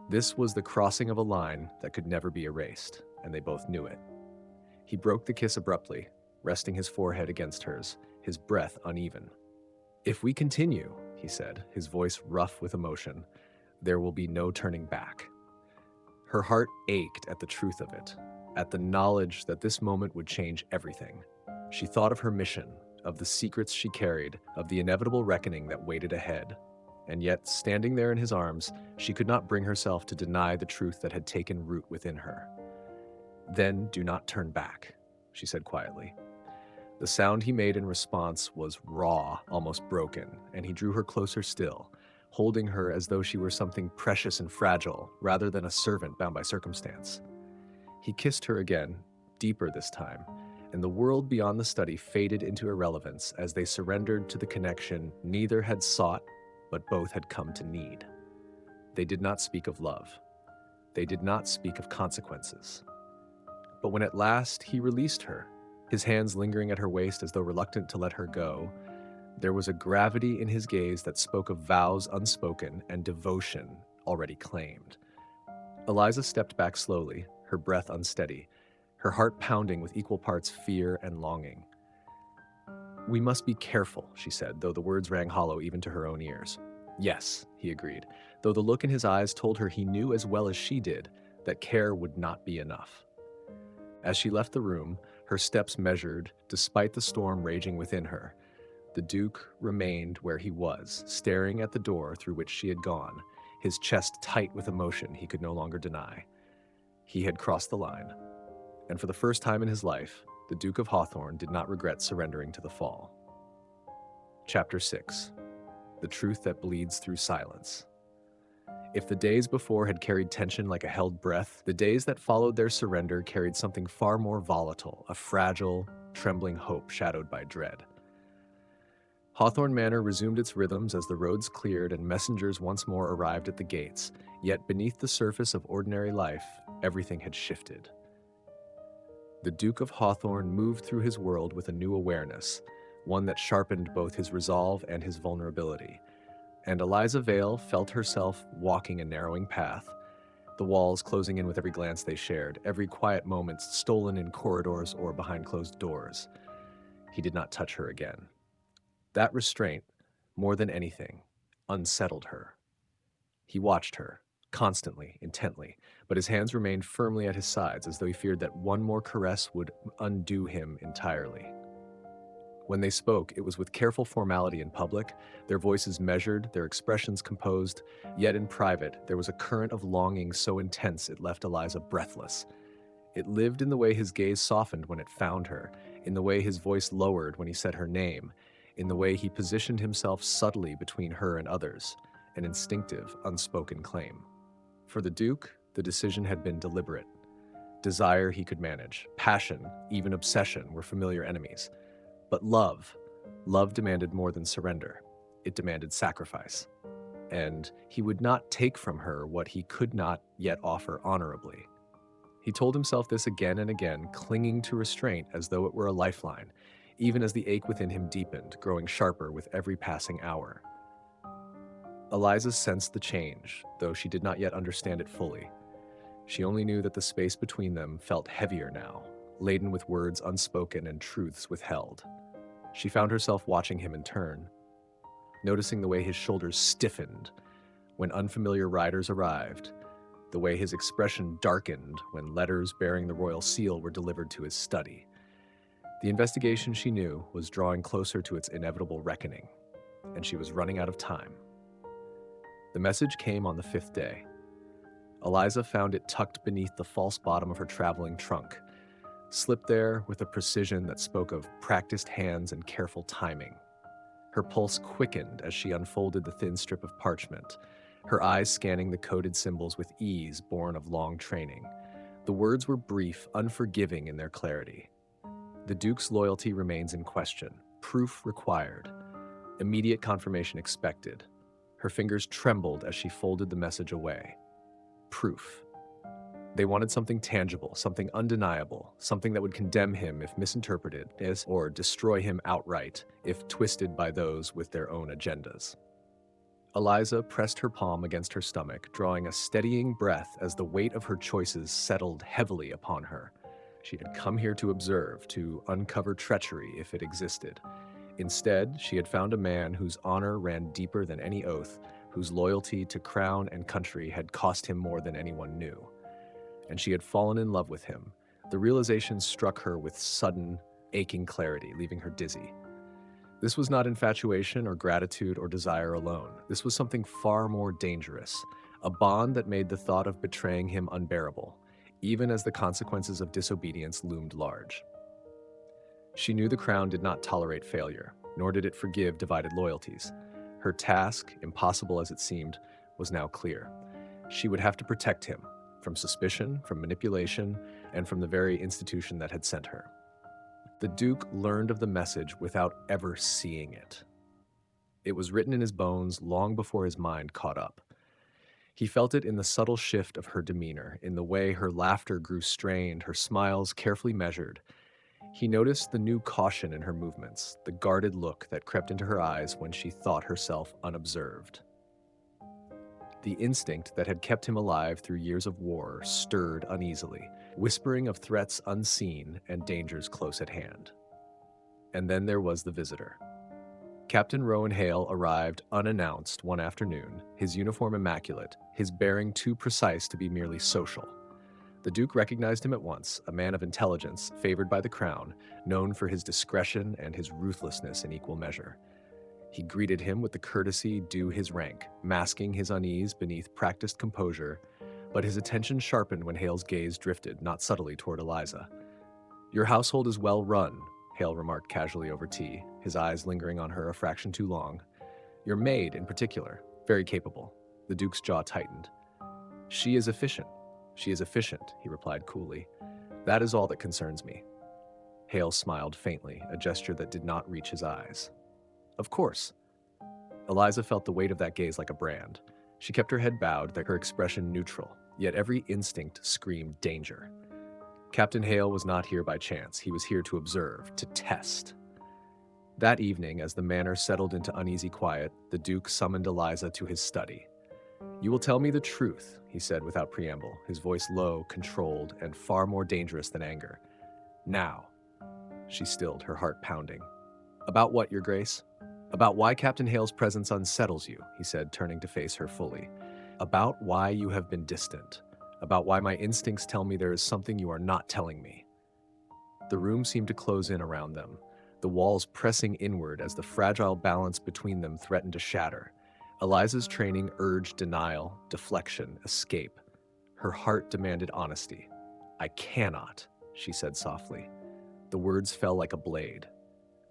This was the crossing of a line that could never be erased, and they both knew it. He broke the kiss abruptly, resting his forehead against hers, his breath uneven. "If we continue," he said, his voice rough with emotion, "there will be no turning back." Her heart ached at the truth of it, at the knowledge that this moment would change everything. She thought of her mission, of the secrets she carried, of the inevitable reckoning that waited ahead. And yet, standing there in his arms, she could not bring herself to deny the truth that had taken root within her. "Then do not turn back," she said quietly. The sound he made in response was raw, almost broken, and he drew her closer still, holding her as though she were something precious and fragile, rather than a servant bound by circumstance. He kissed her again, deeper this time, and the world beyond the study faded into irrelevance as they surrendered to the connection neither had sought, but both had come to need. They did not speak of love. They did not speak of consequences. But when at last he released her, his hands lingering at her waist as though reluctant to let her go, there was a gravity in his gaze that spoke of vows unspoken and devotion already claimed. Eliza stepped back slowly, her breath unsteady, her heart pounding with equal parts fear and longing. "We must be careful," she said, though the words rang hollow even to her own ears. "Yes," he agreed, though the look in his eyes told her he knew as well as she did that care would not be enough. As she left the room, her steps measured, despite the storm raging within her. The Duke remained where he was, staring at the door through which she had gone, his chest tight with emotion he could no longer deny. He had crossed the line, and for the first time in his life, the Duke of Hawthorne did not regret surrendering to the fall. Chapter 6. The Truth That Bleeds Through Silence. If the days before had carried tension like a held breath, the days that followed their surrender carried something far more volatile, a fragile, trembling hope shadowed by dread. Hawthorne Manor resumed its rhythms as the roads cleared and messengers once more arrived at the gates, yet beneath the surface of ordinary life, everything had shifted. The Duke of Hawthorne moved through his world with a new awareness, one that sharpened both his resolve and his vulnerability. And Eliza Vale felt herself walking a narrowing path, the walls closing in with every glance they shared, every quiet moment stolen in corridors or behind closed doors. He did not touch her again. That restraint, more than anything, unsettled her. He watched her, constantly, intently, but his hands remained firmly at his sides as though he feared that one more caress would undo him entirely. When they spoke, it was with careful formality in public, their voices measured, their expressions composed, yet in private there was a current of longing so intense it left Eliza breathless. It lived in the way his gaze softened when it found her, in the way his voice lowered when he said her name, in the way he positioned himself subtly between her and others, an instinctive, unspoken claim. For the Duke, the decision had been deliberate. Desire he could manage, passion, even obsession were familiar enemies. But love demanded more than surrender. It demanded sacrifice. And he would not take from her what he could not yet offer honorably. He told himself this again and again, clinging to restraint as though it were a lifeline. even as the ache within him deepened, growing sharper with every passing hour. Eliza sensed the change, though she did not yet understand it fully. She only knew that the space between them felt heavier now, laden with words unspoken and truths withheld. She found herself watching him in turn, noticing the way his shoulders stiffened when unfamiliar riders arrived, the way his expression darkened when letters bearing the royal seal were delivered to his study. The investigation, she knew, was drawing closer to its inevitable reckoning, and she was running out of time. The message came on the 5th day. Eliza found it tucked beneath the false bottom of her traveling trunk, slipped there with a precision that spoke of practiced hands and careful timing. Her pulse quickened as she unfolded the thin strip of parchment, her eyes scanning the coded symbols with ease born of long training. The words were brief, unforgiving in their clarity. The Duke's loyalty remains in question. Proof required. Immediate confirmation expected. Her fingers trembled as she folded the message away. Proof. They wanted something tangible, something undeniable, something that would condemn him if misinterpreted, or destroy him outright if twisted by those with their own agendas. Eliza pressed her palm against her stomach, drawing a steadying breath as the weight of her choices settled heavily upon her. She had come here to observe, to uncover treachery if it existed. Instead, she had found a man whose honor ran deeper than any oath, whose loyalty to crown and country had cost him more than anyone knew. And she had fallen in love with him. The realization struck her with sudden, aching clarity, leaving her dizzy. This was not infatuation or gratitude or desire alone. This was something far more dangerous, a bond that made the thought of betraying him unbearable, even as the consequences of disobedience loomed large. She knew the crown did not tolerate failure, nor did it forgive divided loyalties. Her task, impossible as it seemed, was now clear. She would have to protect him, from suspicion, from manipulation, and from the very institution that had sent her. The Duke learned of the message without ever seeing it. It was written in his bones long before his mind caught up. He felt it in the subtle shift of her demeanor, in the way her laughter grew strained, her smiles carefully measured. He noticed the new caution in her movements, the guarded look that crept into her eyes when she thought herself unobserved. The instinct that had kept him alive through years of war stirred uneasily, whispering of threats unseen and dangers close at hand. And then there was the visitor. Captain Rowan Hale arrived unannounced one afternoon, his uniform immaculate, his bearing too precise to be merely social. The Duke recognized him at once, a man of intelligence, favored by the crown, known for his discretion and his ruthlessness in equal measure. He greeted him with the courtesy due his rank, masking his unease beneath practiced composure, but his attention sharpened when Hale's gaze drifted, not subtly, toward Eliza. "Your household is well run," Hale remarked casually over tea, his eyes lingering on her a fraction too long. "Your maid, in particular, very capable." The Duke's jaw tightened. She is efficient, he replied coolly. "That is all that concerns me." Hale smiled faintly, a gesture that did not reach his eyes. "Of course." Eliza felt the weight of that gaze like a brand. She kept her head bowed, her expression neutral, yet every instinct screamed danger. Captain Hale was not here by chance. He was here to observe, to test. That evening, as the manor settled into uneasy quiet, the Duke summoned Eliza to his study. "You will tell me the truth," he said without preamble, his voice low, controlled, and far more dangerous than anger. "Now." She stilled, her heart pounding. "About what, Your Grace?" "About why Captain Hale's presence unsettles you," he said, turning to face her fully. "About why you have been distant. About why my instincts tell me there is something you are not telling me." The room seemed to close in around them, the walls pressing inward as the fragile balance between them threatened to shatter. Eliza's training urged denial, deflection, escape. Her heart demanded honesty. "I cannot," she said softly. The words fell like a blade.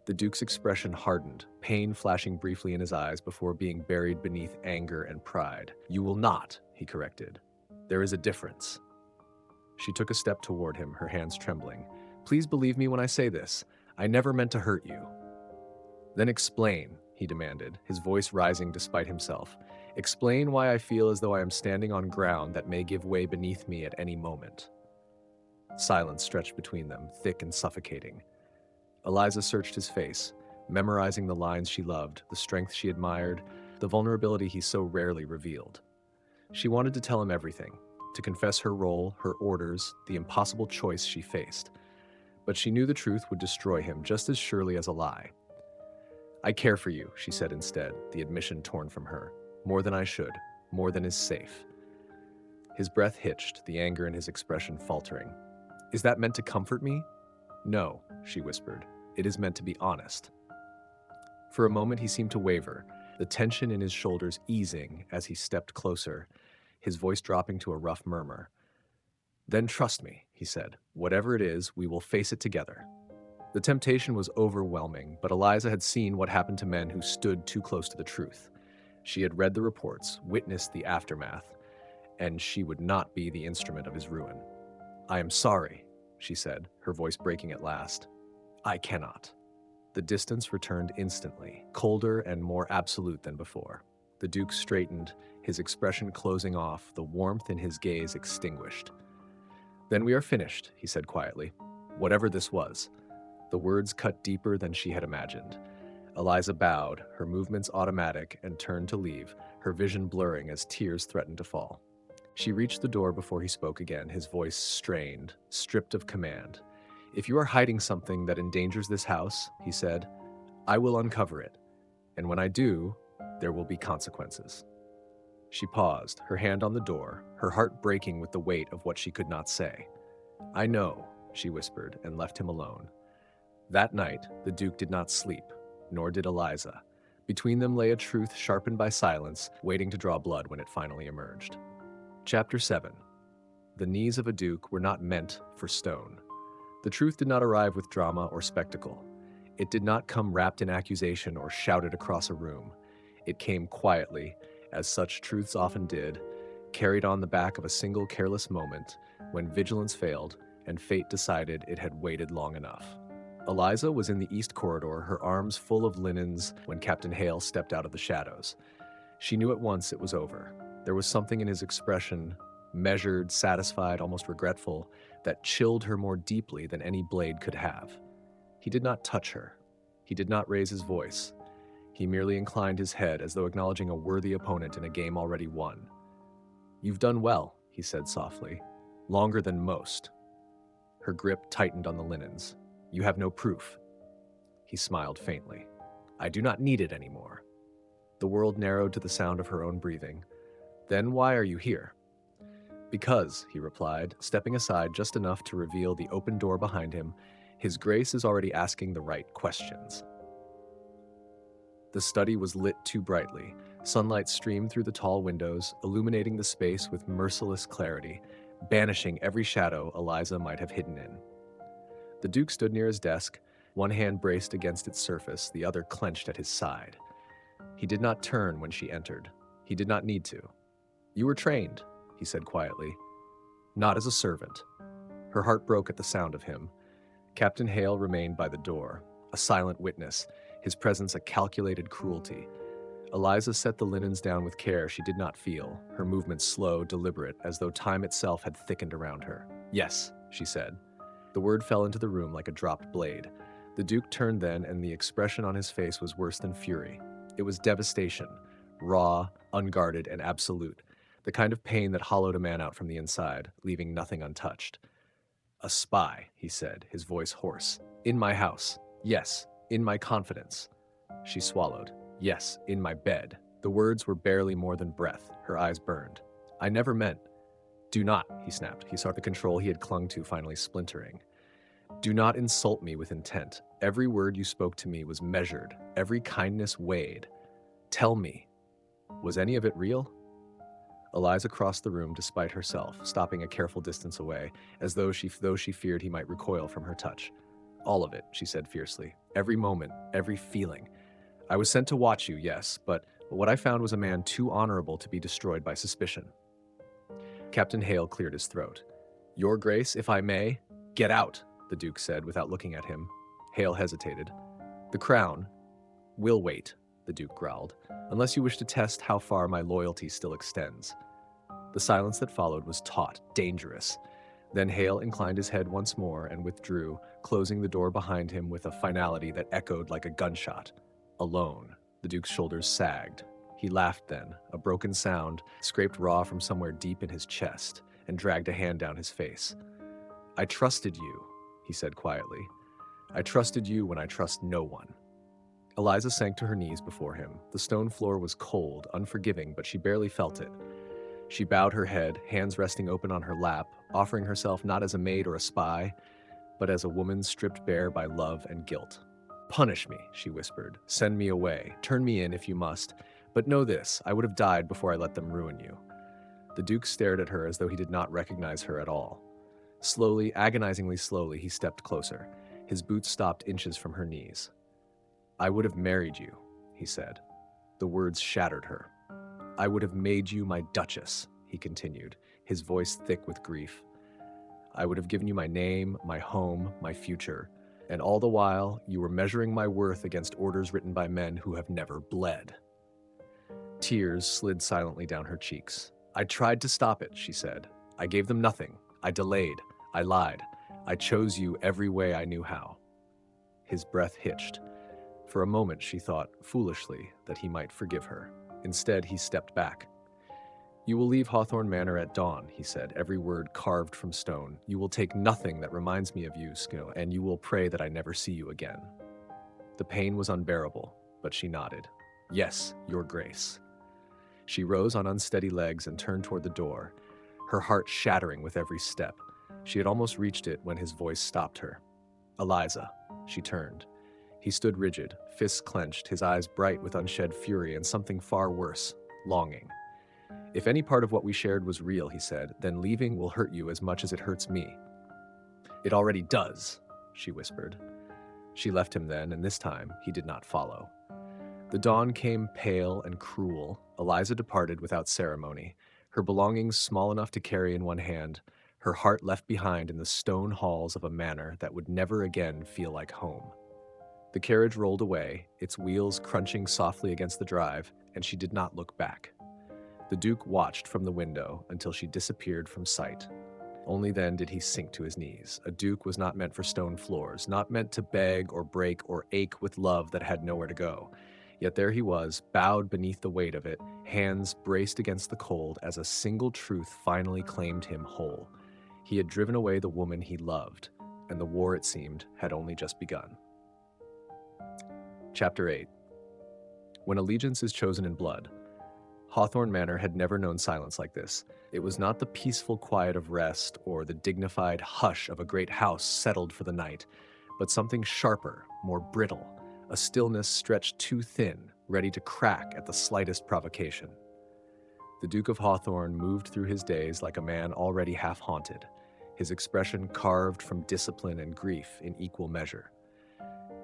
The Duke's expression hardened, pain flashing briefly in his eyes before being buried beneath anger and pride. "You will not," he corrected. "There is a difference." She took a step toward him, her hands trembling. "Please believe me when I say this. I never meant to hurt you." "Then explain," he demanded, his voice rising despite himself. "Explain why I feel as though I am standing on ground that may give way beneath me at any moment." Silence stretched between them, thick and suffocating. Eliza searched his face, memorizing the lines she loved, the strength she admired, the vulnerability he so rarely revealed. She wanted to tell him everything, to confess her role, her orders, the impossible choice she faced. But she knew the truth would destroy him just as surely as a lie. "I care for you," she said instead, the admission torn from her. "More than I should, more than is safe." His breath hitched, the anger in his expression faltering. "Is that meant to comfort me?" "No," she whispered. "It is meant to be honest." For a moment he seemed to waver, the tension in his shoulders easing as he stepped closer, his voice dropping to a rough murmur. "Then trust me," he said. "Whatever it is, we will face it together." The temptation was overwhelming, but Eliza had seen what happened to men who stood too close to the truth. She had read the reports, witnessed the aftermath, and she would not be the instrument of his ruin. "I am sorry," she said, her voice breaking at last. "I cannot." The distance returned instantly, colder and more absolute than before. The Duke straightened, his expression closing off, the warmth in his gaze extinguished. "Then we are finished," he said quietly. "Whatever this was." The words cut deeper than she had imagined. Eliza bowed, her movements automatic, and turned to leave, her vision blurring as tears threatened to fall. She reached the door before he spoke again, his voice strained, stripped of command. "If you are hiding something that endangers this house," he said, "I will uncover it. And when I do, there will be consequences." She paused, her hand on the door, her heart breaking with the weight of what she could not say. "I know," she whispered, and left him alone. That night, the Duke did not sleep, nor did Eliza. Between them lay a truth sharpened by silence, waiting to draw blood when it finally emerged. Chapter 7. The knees of a duke were not meant for stone. The truth did not arrive with drama or spectacle. It did not come wrapped in accusation or shouted across a room. It came quietly, as such truths often did, carried on the back of a single careless moment when vigilance failed and fate decided it had waited long enough. Eliza was in the east corridor, her arms full of linens, when Captain Hale stepped out of the shadows. She knew at once it was over. There was something in his expression, measured, satisfied, almost regretful, that chilled her more deeply than any blade could have. He did not touch her. He did not raise his voice. He merely inclined his head as though acknowledging a worthy opponent in a game already won. "You've done well," he said softly. "Longer than most." Her grip tightened on the linens. "You have no proof." He smiled faintly. "I do not need it anymore." The world narrowed to the sound of her own breathing. "Then why are you here?" "Because," he replied, stepping aside just enough to reveal the open door behind him, "His Grace is already asking the right questions." The study was lit too brightly. Sunlight streamed through the tall windows, illuminating the space with merciless clarity, banishing every shadow Eliza might have hidden in. The Duke stood near his desk, one hand braced against its surface, the other clenched at his side. He did not turn when she entered. He did not need to. "You were trained," he said quietly. "Not as a servant." Her heart broke at the sound of him. Captain Hale remained by the door, a silent witness, his presence a calculated cruelty. Eliza set the linens down with care she did not feel, her movements slow, deliberate, as though time itself had thickened around her. "Yes," she said. The word fell into the room like a dropped blade. The Duke turned then, and the expression on his face was worse than fury. It was devastation, raw, unguarded, and absolute, the kind of pain that hollowed a man out from the inside, leaving nothing untouched. "A spy," he said, his voice hoarse. "In my house. Yes, in my confidence." She swallowed. "Yes, in my bed." The words were barely more than breath. Her eyes burned. "I never meant—" "Do not," he snapped. He saw the control he had clung to finally splintering. "Do not insult me with intent. Every word you spoke to me was measured, every kindness weighed. Tell me, was any of it real?" Eliza crossed the room despite herself, stopping a careful distance away, as though she feared he might recoil from her touch. "All of it," she said fiercely. "Every moment, every feeling. I was sent to watch you, yes, but what I found was a man too honorable to be destroyed by suspicion." Captain Hale cleared his throat. "Your Grace, if I may—" "Get out," the Duke said without looking at him. Hale hesitated. "The crown will wait," the Duke growled, "unless you wish to test how far my loyalty still extends." The silence that followed was taut, dangerous. Then Hale inclined his head once more and withdrew, closing the door behind him with a finality that echoed like a gunshot. Alone. The Duke's shoulders sagged. He laughed then, a broken sound, scraped raw from somewhere deep in his chest, and dragged a hand down his face. "I trusted you," he said quietly. "I trusted you when I trust no one." Eliza sank to her knees before him. The stone floor was cold, unforgiving, but she barely felt it. She bowed her head, hands resting open on her lap, offering herself not as a maid or a spy, but as a woman stripped bare by love and guilt. "Punish me," she whispered. "Send me away. Turn me in if you must. But know this, I would have died before I let them ruin you." The Duke stared at her as though he did not recognize her at all. Slowly, agonizingly slowly, he stepped closer. His boots stopped inches from her knees. "I would have married you," he said. The words shattered her. "I would have made you my duchess," he continued, his voice thick with grief. "I would have given you my name, my home, my future, and all the while you were measuring my worth against orders written by men who have never bled." Tears slid silently down her cheeks. "I tried to stop it," she said. "I gave them nothing. I delayed. I lied. I chose you every way I knew how." His breath hitched. For a moment she thought, foolishly, that he might forgive her. Instead, he stepped back. "You will leave Hawthorne Manor at dawn," he said, every word carved from stone. "You will take nothing that reminds me of you, Skill, and you will pray that I never see you again." The pain was unbearable, but she nodded. "Yes, your grace." She rose on unsteady legs and turned toward the door, her heart shattering with every step. She had almost reached it when his voice stopped her. "Eliza." She turned. He stood rigid, fists clenched, his eyes bright with unshed fury and something far worse, longing. "If any part of what we shared was real," he said, "then leaving will hurt you as much as it hurts me." "It already does," she whispered. She left him then, and this time he did not follow. The dawn came pale and cruel. Eliza departed without ceremony, her belongings small enough to carry in one hand, her heart left behind in the stone halls of a manor that would never again feel like home. The carriage rolled away, its wheels crunching softly against the drive, and she did not look back. The Duke watched from the window until she disappeared from sight. Only then did he sink to his knees. A duke was not meant for stone floors, not meant to beg or break or ache with love that had nowhere to go. Yet there he was, bowed beneath the weight of it, hands braced against the cold as a single truth finally claimed him whole. He had driven away the woman he loved, and the war, it seemed, had only just begun. Chapter 8. When allegiance is chosen in blood. Hawthorne Manor had never known silence like this. It was not the peaceful quiet of rest or the dignified hush of a great house settled for the night, but something sharper, more brittle, a stillness stretched too thin, ready to crack at the slightest provocation. The Duke of Hawthorne moved through his days like a man already half haunted, his expression carved from discipline and grief in equal measure.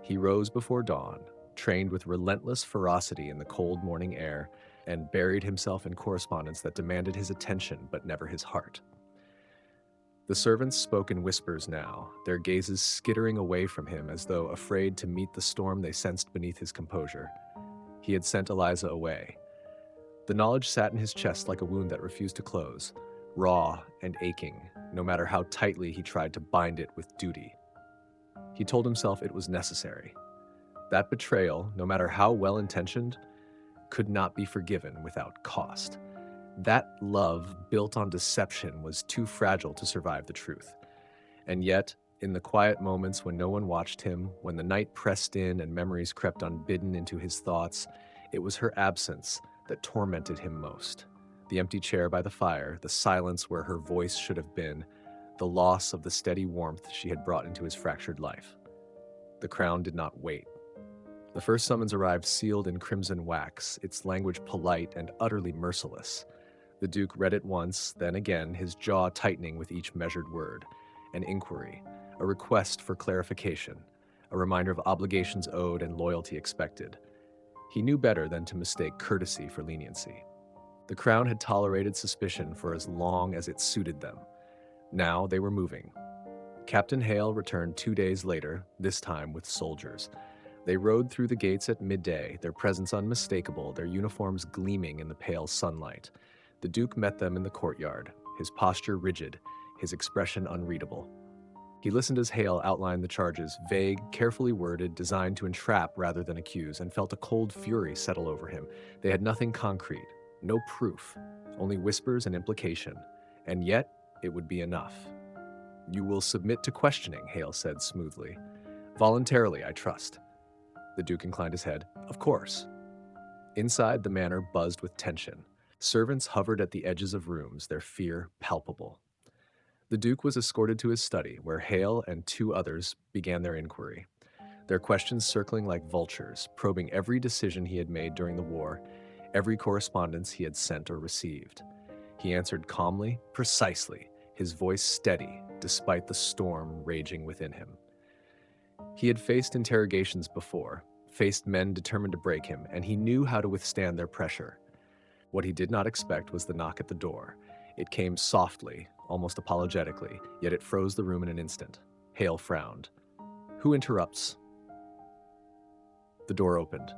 He rose before dawn, trained with relentless ferocity in the cold morning air, and buried himself in correspondence that demanded his attention but never his heart. The servants spoke in whispers now, their gazes skittering away from him as though afraid to meet the storm they sensed beneath his composure. He had sent Eliza away. The knowledge sat in his chest like a wound that refused to close, raw and aching, no matter how tightly he tried to bind it with duty. He told himself it was necessary. That betrayal, no matter how well-intentioned, could not be forgiven without cost. That love built on deception was too fragile to survive the truth. And yet, in the quiet moments when no one watched him, when the night pressed in and memories crept unbidden into his thoughts, it was her absence that tormented him most. The empty chair by the fire, the silence where her voice should have been, the loss of the steady warmth she had brought into his fractured life. The crown did not wait. The first summons arrived sealed in crimson wax, its language polite and utterly merciless. The Duke read it once, then again, his jaw tightening with each measured word. An inquiry, a request for clarification, a reminder of obligations owed and loyalty expected. He knew better than to mistake courtesy for leniency. The crown had tolerated suspicion for as long as it suited them. Now they were moving. Captain Hale returned 2 days later, this time with soldiers. They rode through the gates at midday, their presence unmistakable, their uniforms gleaming in the pale sunlight. The Duke met them in the courtyard, his posture rigid, his expression unreadable. He listened as Hale outlined the charges, vague, carefully worded, designed to entrap rather than accuse, and felt a cold fury settle over him. They had nothing concrete, no proof, only whispers and implication, and yet it would be enough. "You will submit to questioning," Hale said smoothly. "Voluntarily, I trust." The Duke inclined his head. "Of course." Inside, the manor buzzed with tension. Servants hovered at the edges of rooms, their fear palpable. The Duke was escorted to his study, where Hale and two others began their inquiry, their questions circling like vultures, probing every decision he had made during the war, every correspondence he had sent or received. He answered calmly, precisely, his voice steady, despite the storm raging within him. He had faced interrogations before, faced men determined to break him, and he knew how to withstand their pressure. What he did not expect was the knock at the door. It came softly, almost apologetically, yet it froze the room in an instant. Hale frowned. "Who interrupts?" The door opened.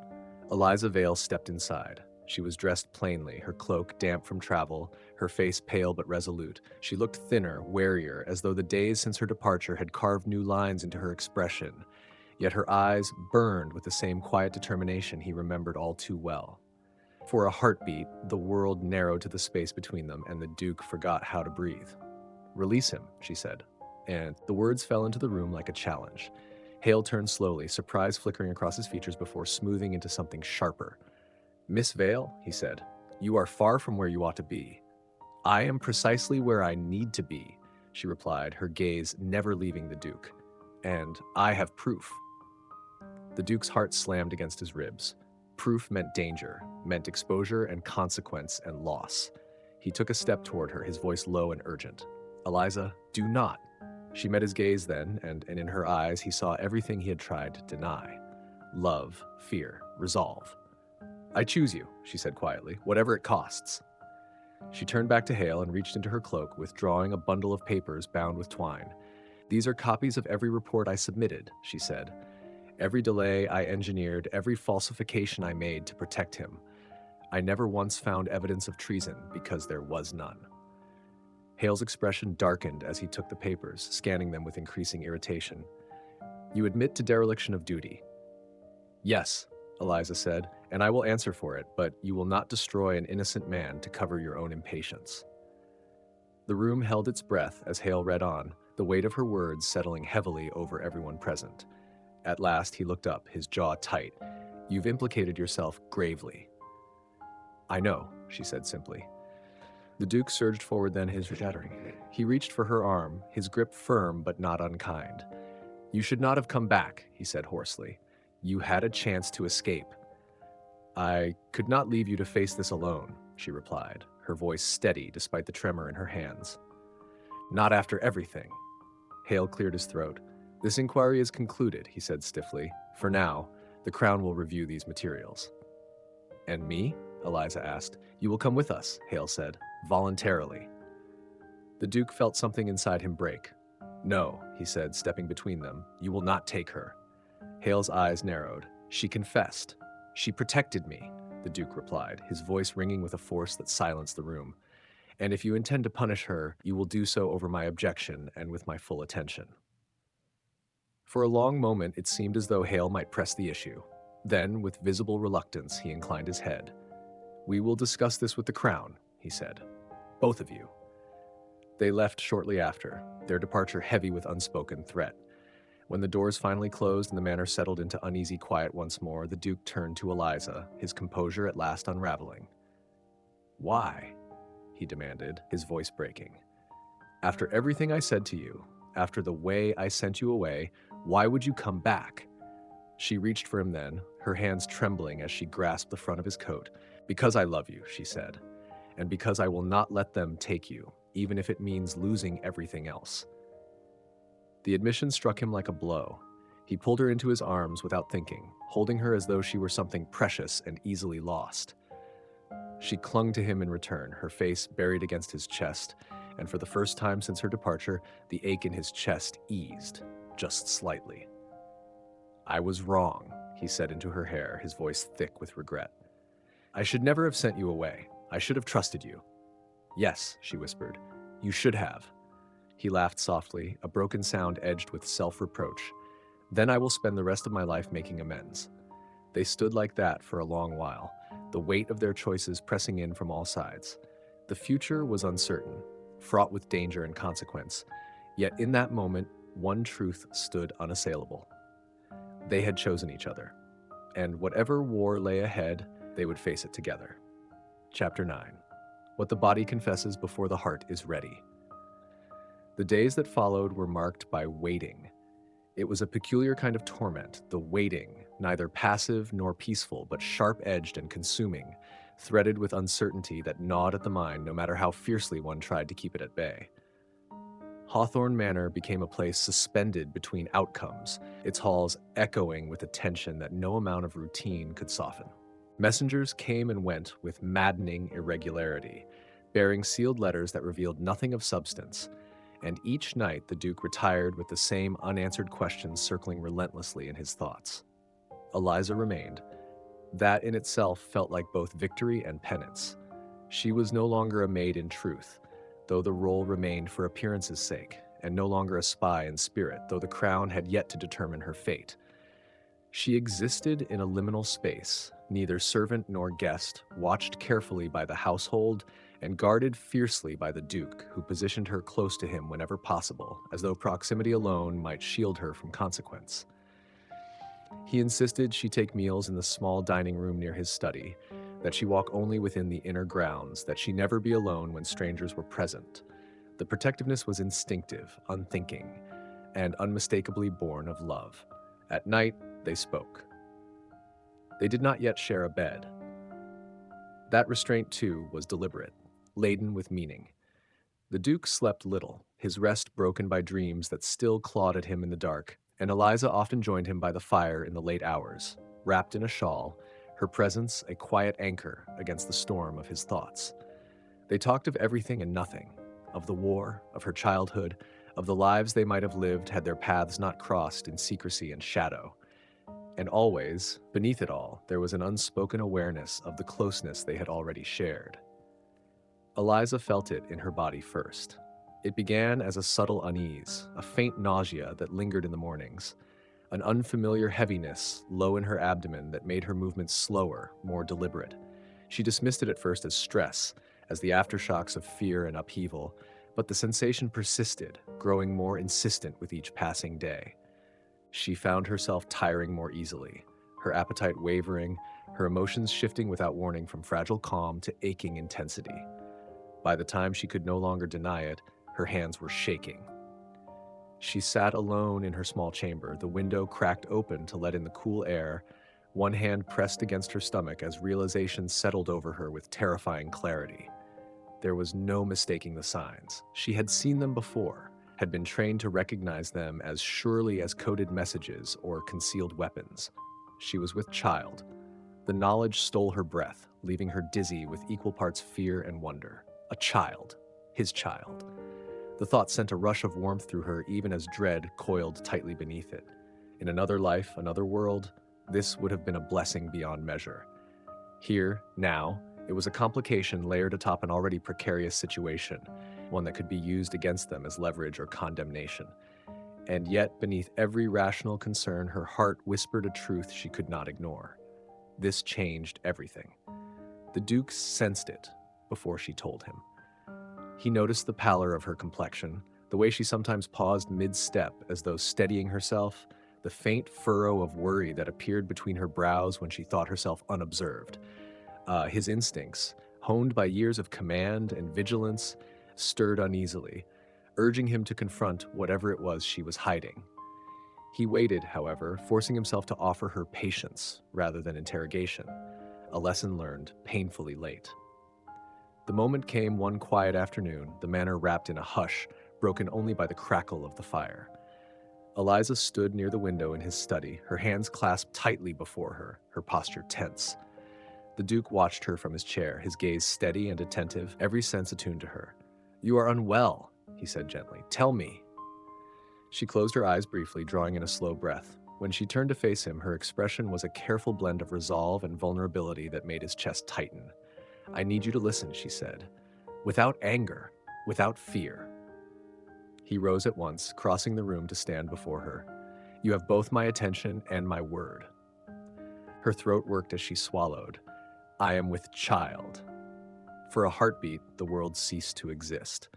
Eliza Vale stepped inside. She was dressed plainly, her cloak damp from travel, her face pale but resolute. She looked thinner, warier, as though the days since her departure had carved new lines into her expression. Yet her eyes burned with the same quiet determination he remembered all too well. For a heartbeat, the world narrowed to the space between them, and the Duke forgot how to breathe. "Release him," she said, and the words fell into the room like a challenge. Hale turned slowly, surprise flickering across his features before smoothing into something sharper. "Miss Vale," he said, "you are far from where you ought to be." "I am precisely where I need to be," she replied, her gaze never leaving the Duke. "And I have proof." The Duke's heart slammed against his ribs. Proof meant danger, meant exposure and consequence and loss. He took a step toward her, his voice low and urgent. "Eliza, do not." She met his gaze then, and in her eyes he saw everything he had tried to deny. Love, fear, resolve. "I choose you," she said quietly, "whatever it costs." She turned back to Hale and reached into her cloak, withdrawing a bundle of papers bound with twine. "These are copies of every report I submitted," she said. "Every delay I engineered, every falsification I made to protect him. I never once found evidence of treason because there was none." Hale's expression darkened as he took the papers, scanning them with increasing irritation. "You admit to dereliction of duty." "Yes," Eliza said, "and I will answer for it, but you will not destroy an innocent man to cover your own impatience." The room held its breath as Hale read on, the weight of her words settling heavily over everyone present. At last he looked up, his jaw tight. "You've implicated yourself gravely." "I know," she said simply. The Duke surged forward then, his shattering. He reached for her arm, his grip firm but not unkind. "You should not have come back," he said hoarsely. "You had a chance to escape." "I could not leave you to face this alone," she replied, her voice steady despite the tremor in her hands. "Not after everything." Hale cleared his throat. "This inquiry is concluded," he said stiffly. "For now, the Crown will review these materials." "And me?" Eliza asked. "You will come with us," Hale said, "voluntarily." The Duke felt something inside him break. "No," he said, stepping between them. "You will not take her." Hale's eyes narrowed. "She confessed. She protected me," the Duke replied, his voice ringing with a force that silenced the room. "And if you intend to punish her, you will do so over my objection and with my full attention." For a long moment, it seemed as though Hale might press the issue. Then, with visible reluctance, he inclined his head. "We will discuss this with the Crown," he said. "Both of you." They left shortly after, their departure heavy with unspoken threat. When the doors finally closed and the manor settled into uneasy quiet once more, the Duke turned to Eliza, his composure at last unraveling. "Why?" he demanded, his voice breaking. "After everything I said to you, after the way I sent you away, why would you come back?" She reached for him then, her hands trembling as she grasped the front of his coat. "Because I love you," she said, "and because I will not let them take you, even if it means losing everything else." The admission struck him like a blow. He pulled her into his arms without thinking, holding her as though she were something precious and easily lost. She clung to him in return, her face buried against his chest, and for the first time since her departure, the ache in his chest eased, just slightly. "I was wrong," he said into her hair, his voice thick with regret. "I should never have sent you away. I should have trusted you." "Yes," she whispered, "you should have." He laughed softly, a broken sound edged with self-reproach. Then I will spend the rest of my life making amends. They stood like that for a long while, the weight of their choices pressing in from all sides. The future was uncertain, fraught with danger and consequence. Yet in that moment, one truth stood unassailable. They had chosen each other, and whatever war lay ahead, they would face it together. Chapter 9. What the body confesses before the heart is ready. The days that followed were marked by waiting. It was a peculiar kind of torment, the waiting, neither passive nor peaceful, but sharp-edged and consuming, threaded with uncertainty that gnawed at the mind no matter how fiercely one tried to keep it at bay. Hawthorne Manor became a place suspended between outcomes, its halls echoing with a tension that no amount of routine could soften. Messengers came and went with maddening irregularity, bearing sealed letters that revealed nothing of substance, and each night the Duke retired with the same unanswered questions circling relentlessly in his thoughts. Eliza remained. That in itself felt like both victory and penance. She was no longer a maid in truth, though the role remained for appearance's sake, and no longer a spy in spirit, though the crown had yet to determine her fate. She existed in a liminal space, neither servant nor guest, watched carefully by the household and guarded fiercely by the Duke, who positioned her close to him whenever possible, as though proximity alone might shield her from consequence. He insisted she take meals in the small dining room near his study, that she walk only within the inner grounds, that she never be alone when strangers were present. The protectiveness was instinctive, unthinking, and unmistakably born of love. At night, they spoke. They did not yet share a bed. That restraint, too, was deliberate, laden with meaning. The Duke slept little, his rest broken by dreams that still clawed at him in the dark, and Eliza often joined him by the fire in the late hours, wrapped in a shawl, her presence a quiet anchor against the storm of his thoughts. They talked of everything and nothing, of the war, of her childhood, of the lives they might have lived had their paths not crossed in secrecy and shadow. And always, beneath it all, there was an unspoken awareness of the closeness they had already shared. Eliza felt it in her body first. It began as a subtle unease, a faint nausea that lingered in the mornings, an unfamiliar heaviness low in her abdomen that made her movements slower, more deliberate. She dismissed it at first as stress, as the aftershocks of fear and upheaval, but the sensation persisted, growing more insistent with each passing day. She found herself tiring more easily, her appetite wavering, her emotions shifting without warning from fragile calm to aching intensity. By the time she could no longer deny it, her hands were shaking. She sat alone in her small chamber, the window cracked open to let in the cool air, one hand pressed against her stomach as realization settled over her with terrifying clarity. There was no mistaking the signs. She had seen them before, had been trained to recognize them as surely as coded messages or concealed weapons. She was with child. The knowledge stole her breath, leaving her dizzy with equal parts fear and wonder. A child. His child. The thought sent a rush of warmth through her even as dread coiled tightly beneath it. In another life, another world, this would have been a blessing beyond measure. Here, now, it was a complication layered atop an already precarious situation, one that could be used against them as leverage or condemnation. And yet, beneath every rational concern, her heart whispered a truth she could not ignore. This changed everything. The Duke sensed it before she told him. He noticed the pallor of her complexion, the way she sometimes paused mid-step as though steadying herself, the faint furrow of worry that appeared between her brows when she thought herself unobserved. His instincts, honed by years of command and vigilance, stirred uneasily, urging him to confront whatever it was she was hiding. He waited, however, forcing himself to offer her patience rather than interrogation, a lesson learned painfully late. The moment came one quiet afternoon, the manor wrapped in a hush, broken only by the crackle of the fire. Eliza stood near the window in his study, her hands clasped tightly before her, her posture tense. The Duke watched her from his chair, his gaze steady and attentive, every sense attuned to her. "You are unwell," he said gently. "Tell me." She closed her eyes briefly, drawing in a slow breath. When she turned to face him, her expression was a careful blend of resolve and vulnerability that made his chest tighten. "I need you to listen," she said. "Without anger, without fear." He He rose at once, crossing the room to stand before her. "You have both my attention and my word." Her throat worked as she swallowed. "I am with child." For a heartbeat, the world ceased to exist.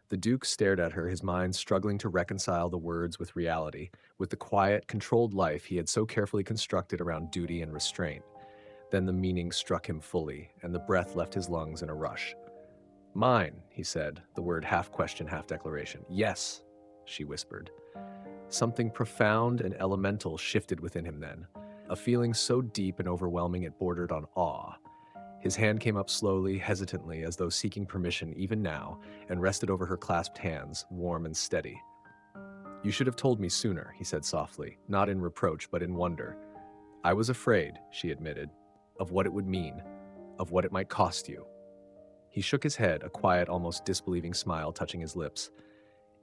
The Duke stared at her, his mind struggling to reconcile the words with reality, with the quiet, controlled life he had so carefully constructed around duty and restraint. Then the meaning struck him fully, and the breath left his lungs in a rush. "Mine," he said, the word half question, half declaration. "Yes," she whispered. Something profound and elemental shifted within him then, a feeling so deep and overwhelming it bordered on awe. His hand came up slowly, hesitantly, as though seeking permission even now, and rested over her clasped hands, warm and steady. "You should have told me sooner," he said softly, not in reproach but in wonder. "I was afraid," she admitted, "of what it would mean, of what it might cost you." He shook his head, a quiet, almost disbelieving smile touching his lips.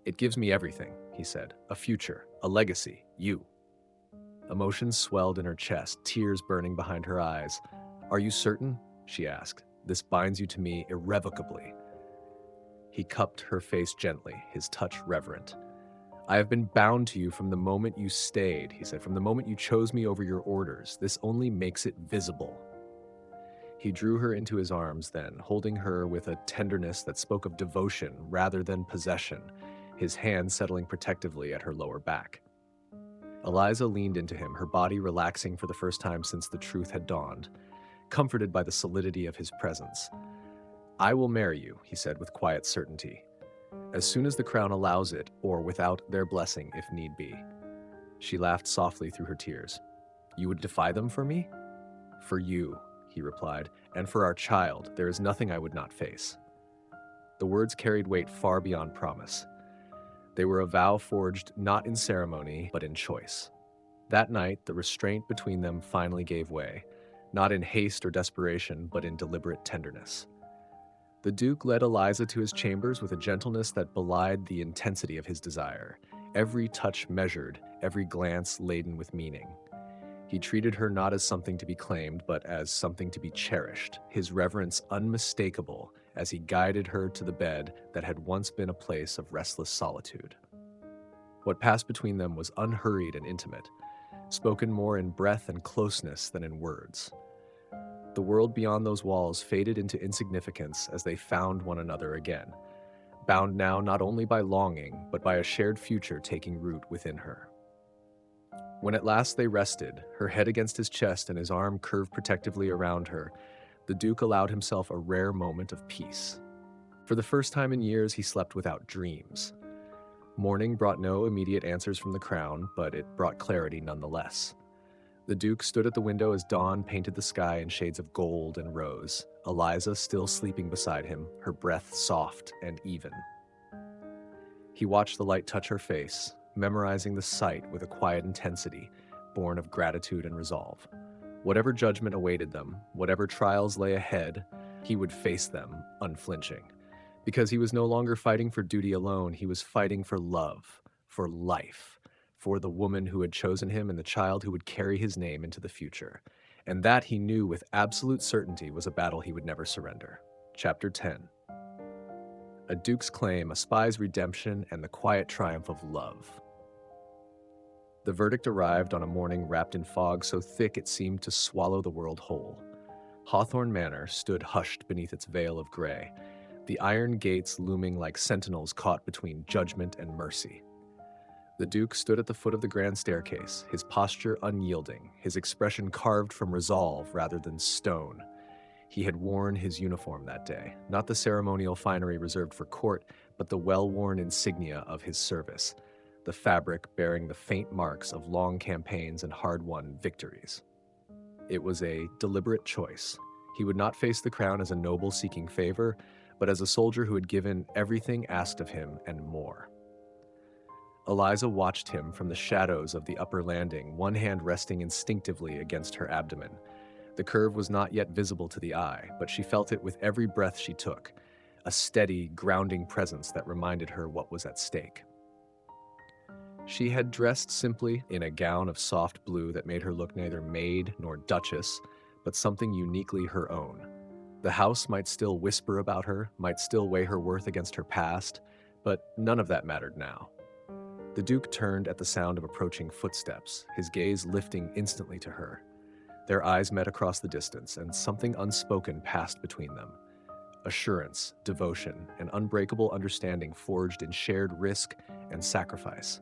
"It gives me everything," he said. "A future, a legacy, you." Emotions swelled in her chest, tears burning behind her eyes. "Are you certain?" she asked. "This binds you to me irrevocably." He cupped her face gently, his touch reverent. "I have been bound to you from the moment you stayed," he said, "from the moment you chose me over your orders. This only makes it visible." He drew her into his arms then, holding her with a tenderness that spoke of devotion rather than possession, his hand settling protectively at her lower back. Eliza leaned into him, her body relaxing for the first time since the truth had dawned, comforted by the solidity of his presence. "I will marry you," he said with quiet certainty, "as soon as the crown allows it, or without their blessing if need be." She laughed softly through her tears. "You would defy them for me?" "For you," he replied, "and for our child, there is nothing I would not face." The words carried weight far beyond promise. They were a vow forged not in ceremony, but in choice. That night, the restraint between them finally gave way, not in haste or desperation, but in deliberate tenderness. The Duke led Eliza to his chambers with a gentleness that belied the intensity of his desire, every touch measured, every glance laden with meaning. He treated her not as something to be claimed, but as something to be cherished, his reverence unmistakable as he guided her to the bed that had once been a place of restless solitude. What passed between them was unhurried and intimate, spoken more in breath and closeness than in words. The world beyond those walls faded into insignificance as they found one another again, bound now not only by longing, but by a shared future taking root within her. When at last they rested, her head against his chest and his arm curved protectively around her, the Duke allowed himself a rare moment of peace. For the first time in years, he slept without dreams. Morning brought no immediate answers from the crown, but it brought clarity nonetheless. The Duke stood at the window as dawn painted the sky in shades of gold and rose, Eliza still sleeping beside him, her breath soft and even. He watched the light touch her face, memorizing the sight with a quiet intensity, born of gratitude and resolve. Whatever judgment awaited them, whatever trials lay ahead, he would face them, unflinching. Because he was no longer fighting for duty alone, he was fighting for love, for life, for the woman who had chosen him and the child who would carry his name into the future. And that he knew with absolute certainty was a battle he would never surrender. Chapter 10. A Duke's Claim, a Spy's Redemption, and the Quiet Triumph of Love. The verdict arrived on a morning wrapped in fog so thick it seemed to swallow the world whole. Hawthorne Manor stood hushed beneath its veil of gray, the iron gates looming like sentinels caught between judgment and mercy. The Duke stood at the foot of the grand staircase, his posture unyielding, his expression carved from resolve rather than stone. He had worn his uniform that day, not the ceremonial finery reserved for court, but the well-worn insignia of his service, the fabric bearing the faint marks of long campaigns and hard-won victories. It was a deliberate choice. He would not face the crown as a noble seeking favor, but as a soldier who had given everything asked of him and more. Eliza watched him from the shadows of the upper landing, one hand resting instinctively against her abdomen. The curve was not yet visible to the eye, but she felt it with every breath she took, a steady, grounding presence that reminded her what was at stake. She had dressed simply in a gown of soft blue that made her look neither maid nor duchess, but something uniquely her own. The house might still whisper about her, might still weigh her worth against her past, But none of that mattered now. The Duke turned at the sound of approaching footsteps, his gaze lifting instantly to her. Their eyes met across the distance, and something unspoken passed between them. Assurance, devotion, and unbreakable understanding forged in shared risk and sacrifice.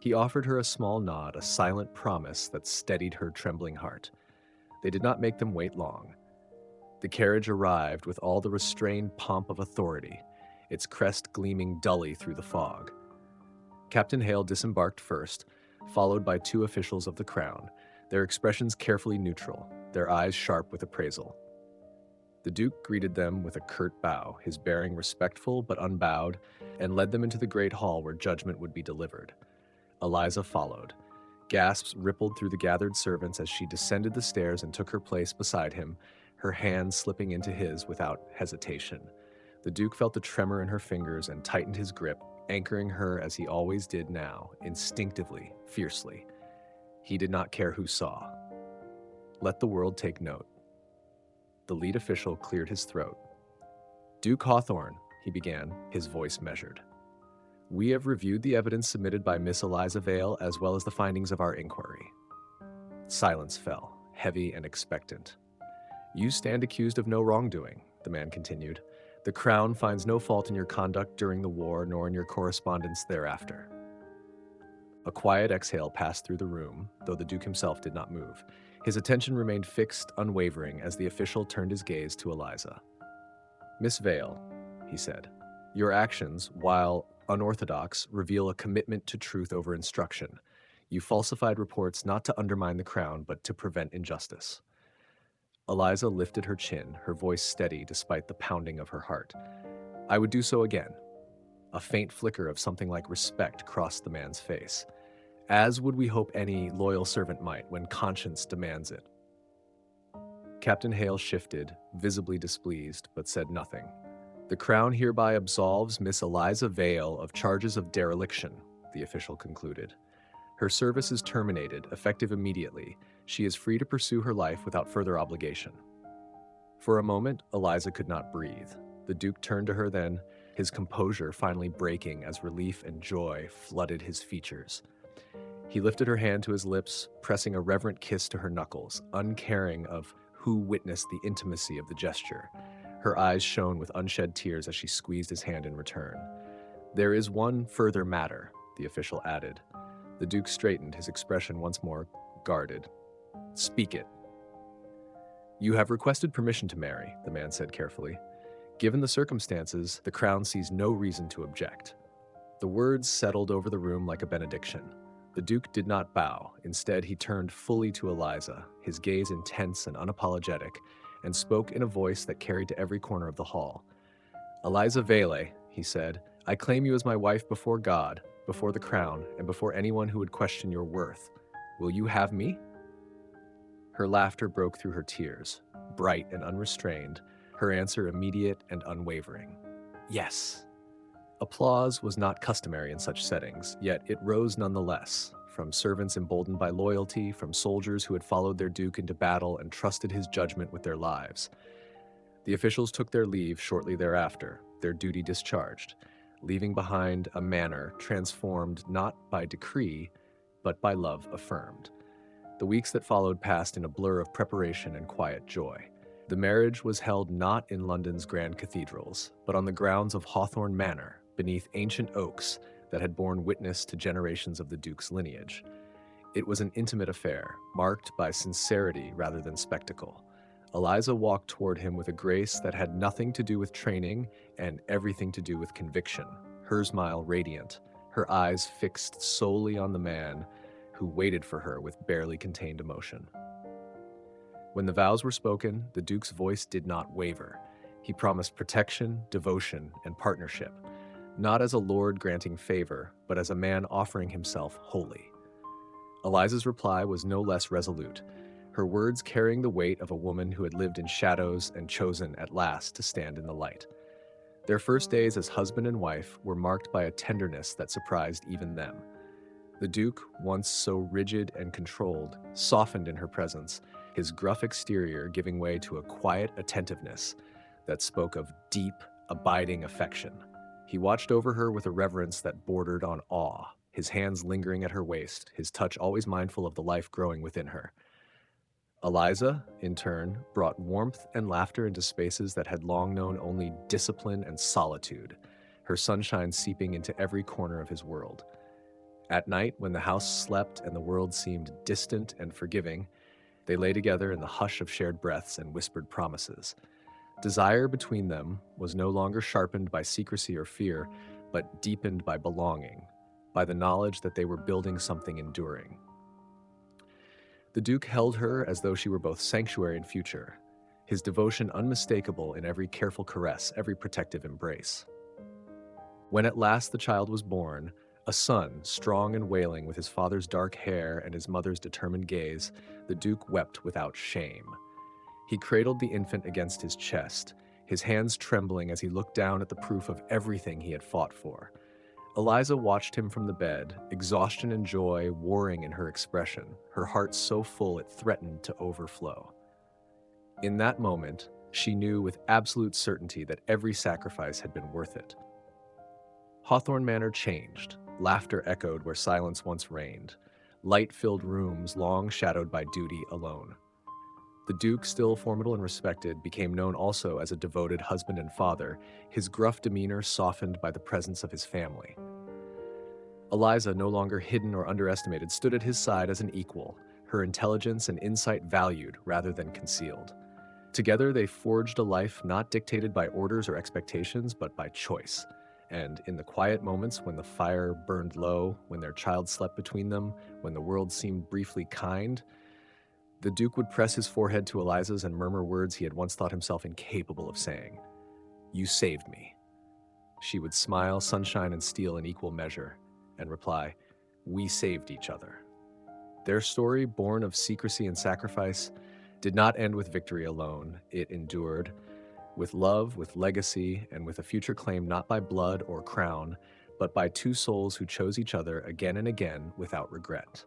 He offered her a small nod, a silent promise that steadied her trembling heart. They did not make them wait long. The carriage arrived with all the restrained pomp of authority, its crest gleaming dully through the fog. Captain Hale disembarked first, followed by two officials of the Crown, their expressions carefully neutral, their eyes sharp with appraisal. The Duke greeted them with a curt bow, his bearing respectful but unbowed, and led them into the great hall where judgment would be delivered. Eliza followed. Gasps rippled through the gathered servants as she descended the stairs and took her place beside him, her hand slipping into his without hesitation. The Duke felt the tremor in her fingers and tightened his grip, anchoring her as he always did now, instinctively, fiercely. He did not care who saw. Let the world take note. The lead official cleared his throat. Duke Hawthorne, he began, his voice measured. We have reviewed the evidence submitted by Miss Eliza Vale as well as the findings of our inquiry. Silence fell, heavy and expectant. You stand accused of no wrongdoing, the man continued. The Crown finds no fault in your conduct during the war nor in your correspondence thereafter. A quiet exhale passed through the room, though the Duke himself did not move. His attention remained fixed, unwavering, as the official turned his gaze to Eliza. Miss Vale, he said, your actions, while unorthodox, reveal a commitment to truth over instruction. You falsified reports not to undermine the Crown, but to prevent injustice. Eliza lifted her chin, her voice steady despite the pounding of her heart. I would do so again. A faint flicker of something like respect crossed the man's face, as would we hope any loyal servant might when conscience demands it. Captain Hale shifted, visibly displeased, but said nothing. The Crown hereby absolves Miss Eliza Vale of charges of dereliction, the official concluded. Her service is terminated, effective immediately. She is free to pursue her life without further obligation. For a moment, Eliza could not breathe. The Duke turned to her then, his composure finally breaking as relief and joy flooded his features. He lifted her hand to his lips, pressing a reverent kiss to her knuckles, uncaring of who witnessed the intimacy of the gesture. Her eyes shone with unshed tears as she squeezed his hand in return. There is one further matter, the official added. The Duke straightened, his expression once more guarded. Speak it. You have requested permission to marry, the man said carefully. Given the circumstances, the Crown sees no reason to object. The words settled over the room like a benediction. The Duke did not bow. Instead, he turned fully to Eliza, his gaze intense and unapologetic, and spoke in a voice that carried to every corner of the hall. Eliza Vale, he said, I claim you as my wife before God, before the Crown, and before anyone who would question your worth. Will you have me? Her laughter broke through her tears, bright and unrestrained, her answer immediate and unwavering. Yes. Applause was not customary in such settings, yet it rose nonetheless, from servants emboldened by loyalty, from soldiers who had followed their Duke into battle and trusted his judgment with their lives. The officials took their leave shortly thereafter, their duty discharged, leaving behind a manor transformed not by decree, but by love affirmed. The weeks that followed passed in a blur of preparation and quiet joy. The marriage was held not in London's grand cathedrals, but on the grounds of Hawthorne Manor, beneath ancient oaks that had borne witness to generations of the Duke's lineage. It was an intimate affair, marked by sincerity rather than spectacle. Eliza walked toward him with a grace that had nothing to do with training and everything to do with conviction, her smile radiant, her eyes fixed solely on the man who waited for her with barely contained emotion. When the vows were spoken, the Duke's voice did not waver. He promised protection, devotion, and partnership, not as a lord granting favor, but as a man offering himself wholly. Eliza's reply was no less resolute, her words carrying the weight of a woman who had lived in shadows and chosen at last to stand in the light. Their first days as husband and wife were marked by a tenderness that surprised even them. The Duke, once so rigid and controlled, softened in her presence, his gruff exterior giving way to a quiet attentiveness that spoke of deep, abiding affection. He watched over her with a reverence that bordered on awe, his hands lingering at her waist, his touch always mindful of the life growing within her. Eliza, in turn, brought warmth and laughter into spaces that had long known only discipline and solitude, her sunshine seeping into every corner of his world. At night, when the house slept and the world seemed distant and forgiving, they lay together in the hush of shared breaths and whispered promises. Desire between them was no longer sharpened by secrecy or fear, but deepened by belonging, by the knowledge that they were building something enduring. The Duke held her as though she were both sanctuary and future, his devotion unmistakable in every careful caress, every protective embrace. When at last the child was born, a son, strong and wailing with his father's dark hair and his mother's determined gaze, the Duke wept without shame. He cradled the infant against his chest, his hands trembling as he looked down at the proof of everything he had fought for. Eliza watched him from the bed, exhaustion and joy warring in her expression, her heart so full it threatened to overflow. In that moment, she knew with absolute certainty that every sacrifice had been worth it. Hawthorne Manor changed. Laughter echoed where silence once reigned. Light filled rooms long shadowed by duty alone. The Duke, still formidable and respected, became known also as a devoted husband and father, his gruff demeanor softened by the presence of his family. Eliza, no longer hidden or underestimated, stood at his side as an equal, her intelligence and insight valued rather than concealed. Together they forged a life not dictated by orders or expectations, but by choice. And in the quiet moments when the fire burned low, when their child slept between them, when the world seemed briefly kind, the Duke would press his forehead to Eliza's and murmur words he had once thought himself incapable of saying. "You saved me." She would smile, sunshine and steel in equal measure, and reply, "We saved each other." Their story, born of secrecy and sacrifice, did not end with victory alone. It endured, with love, with legacy, and with a future claimed not by blood or crown, but by two souls who chose each other again and again without regret.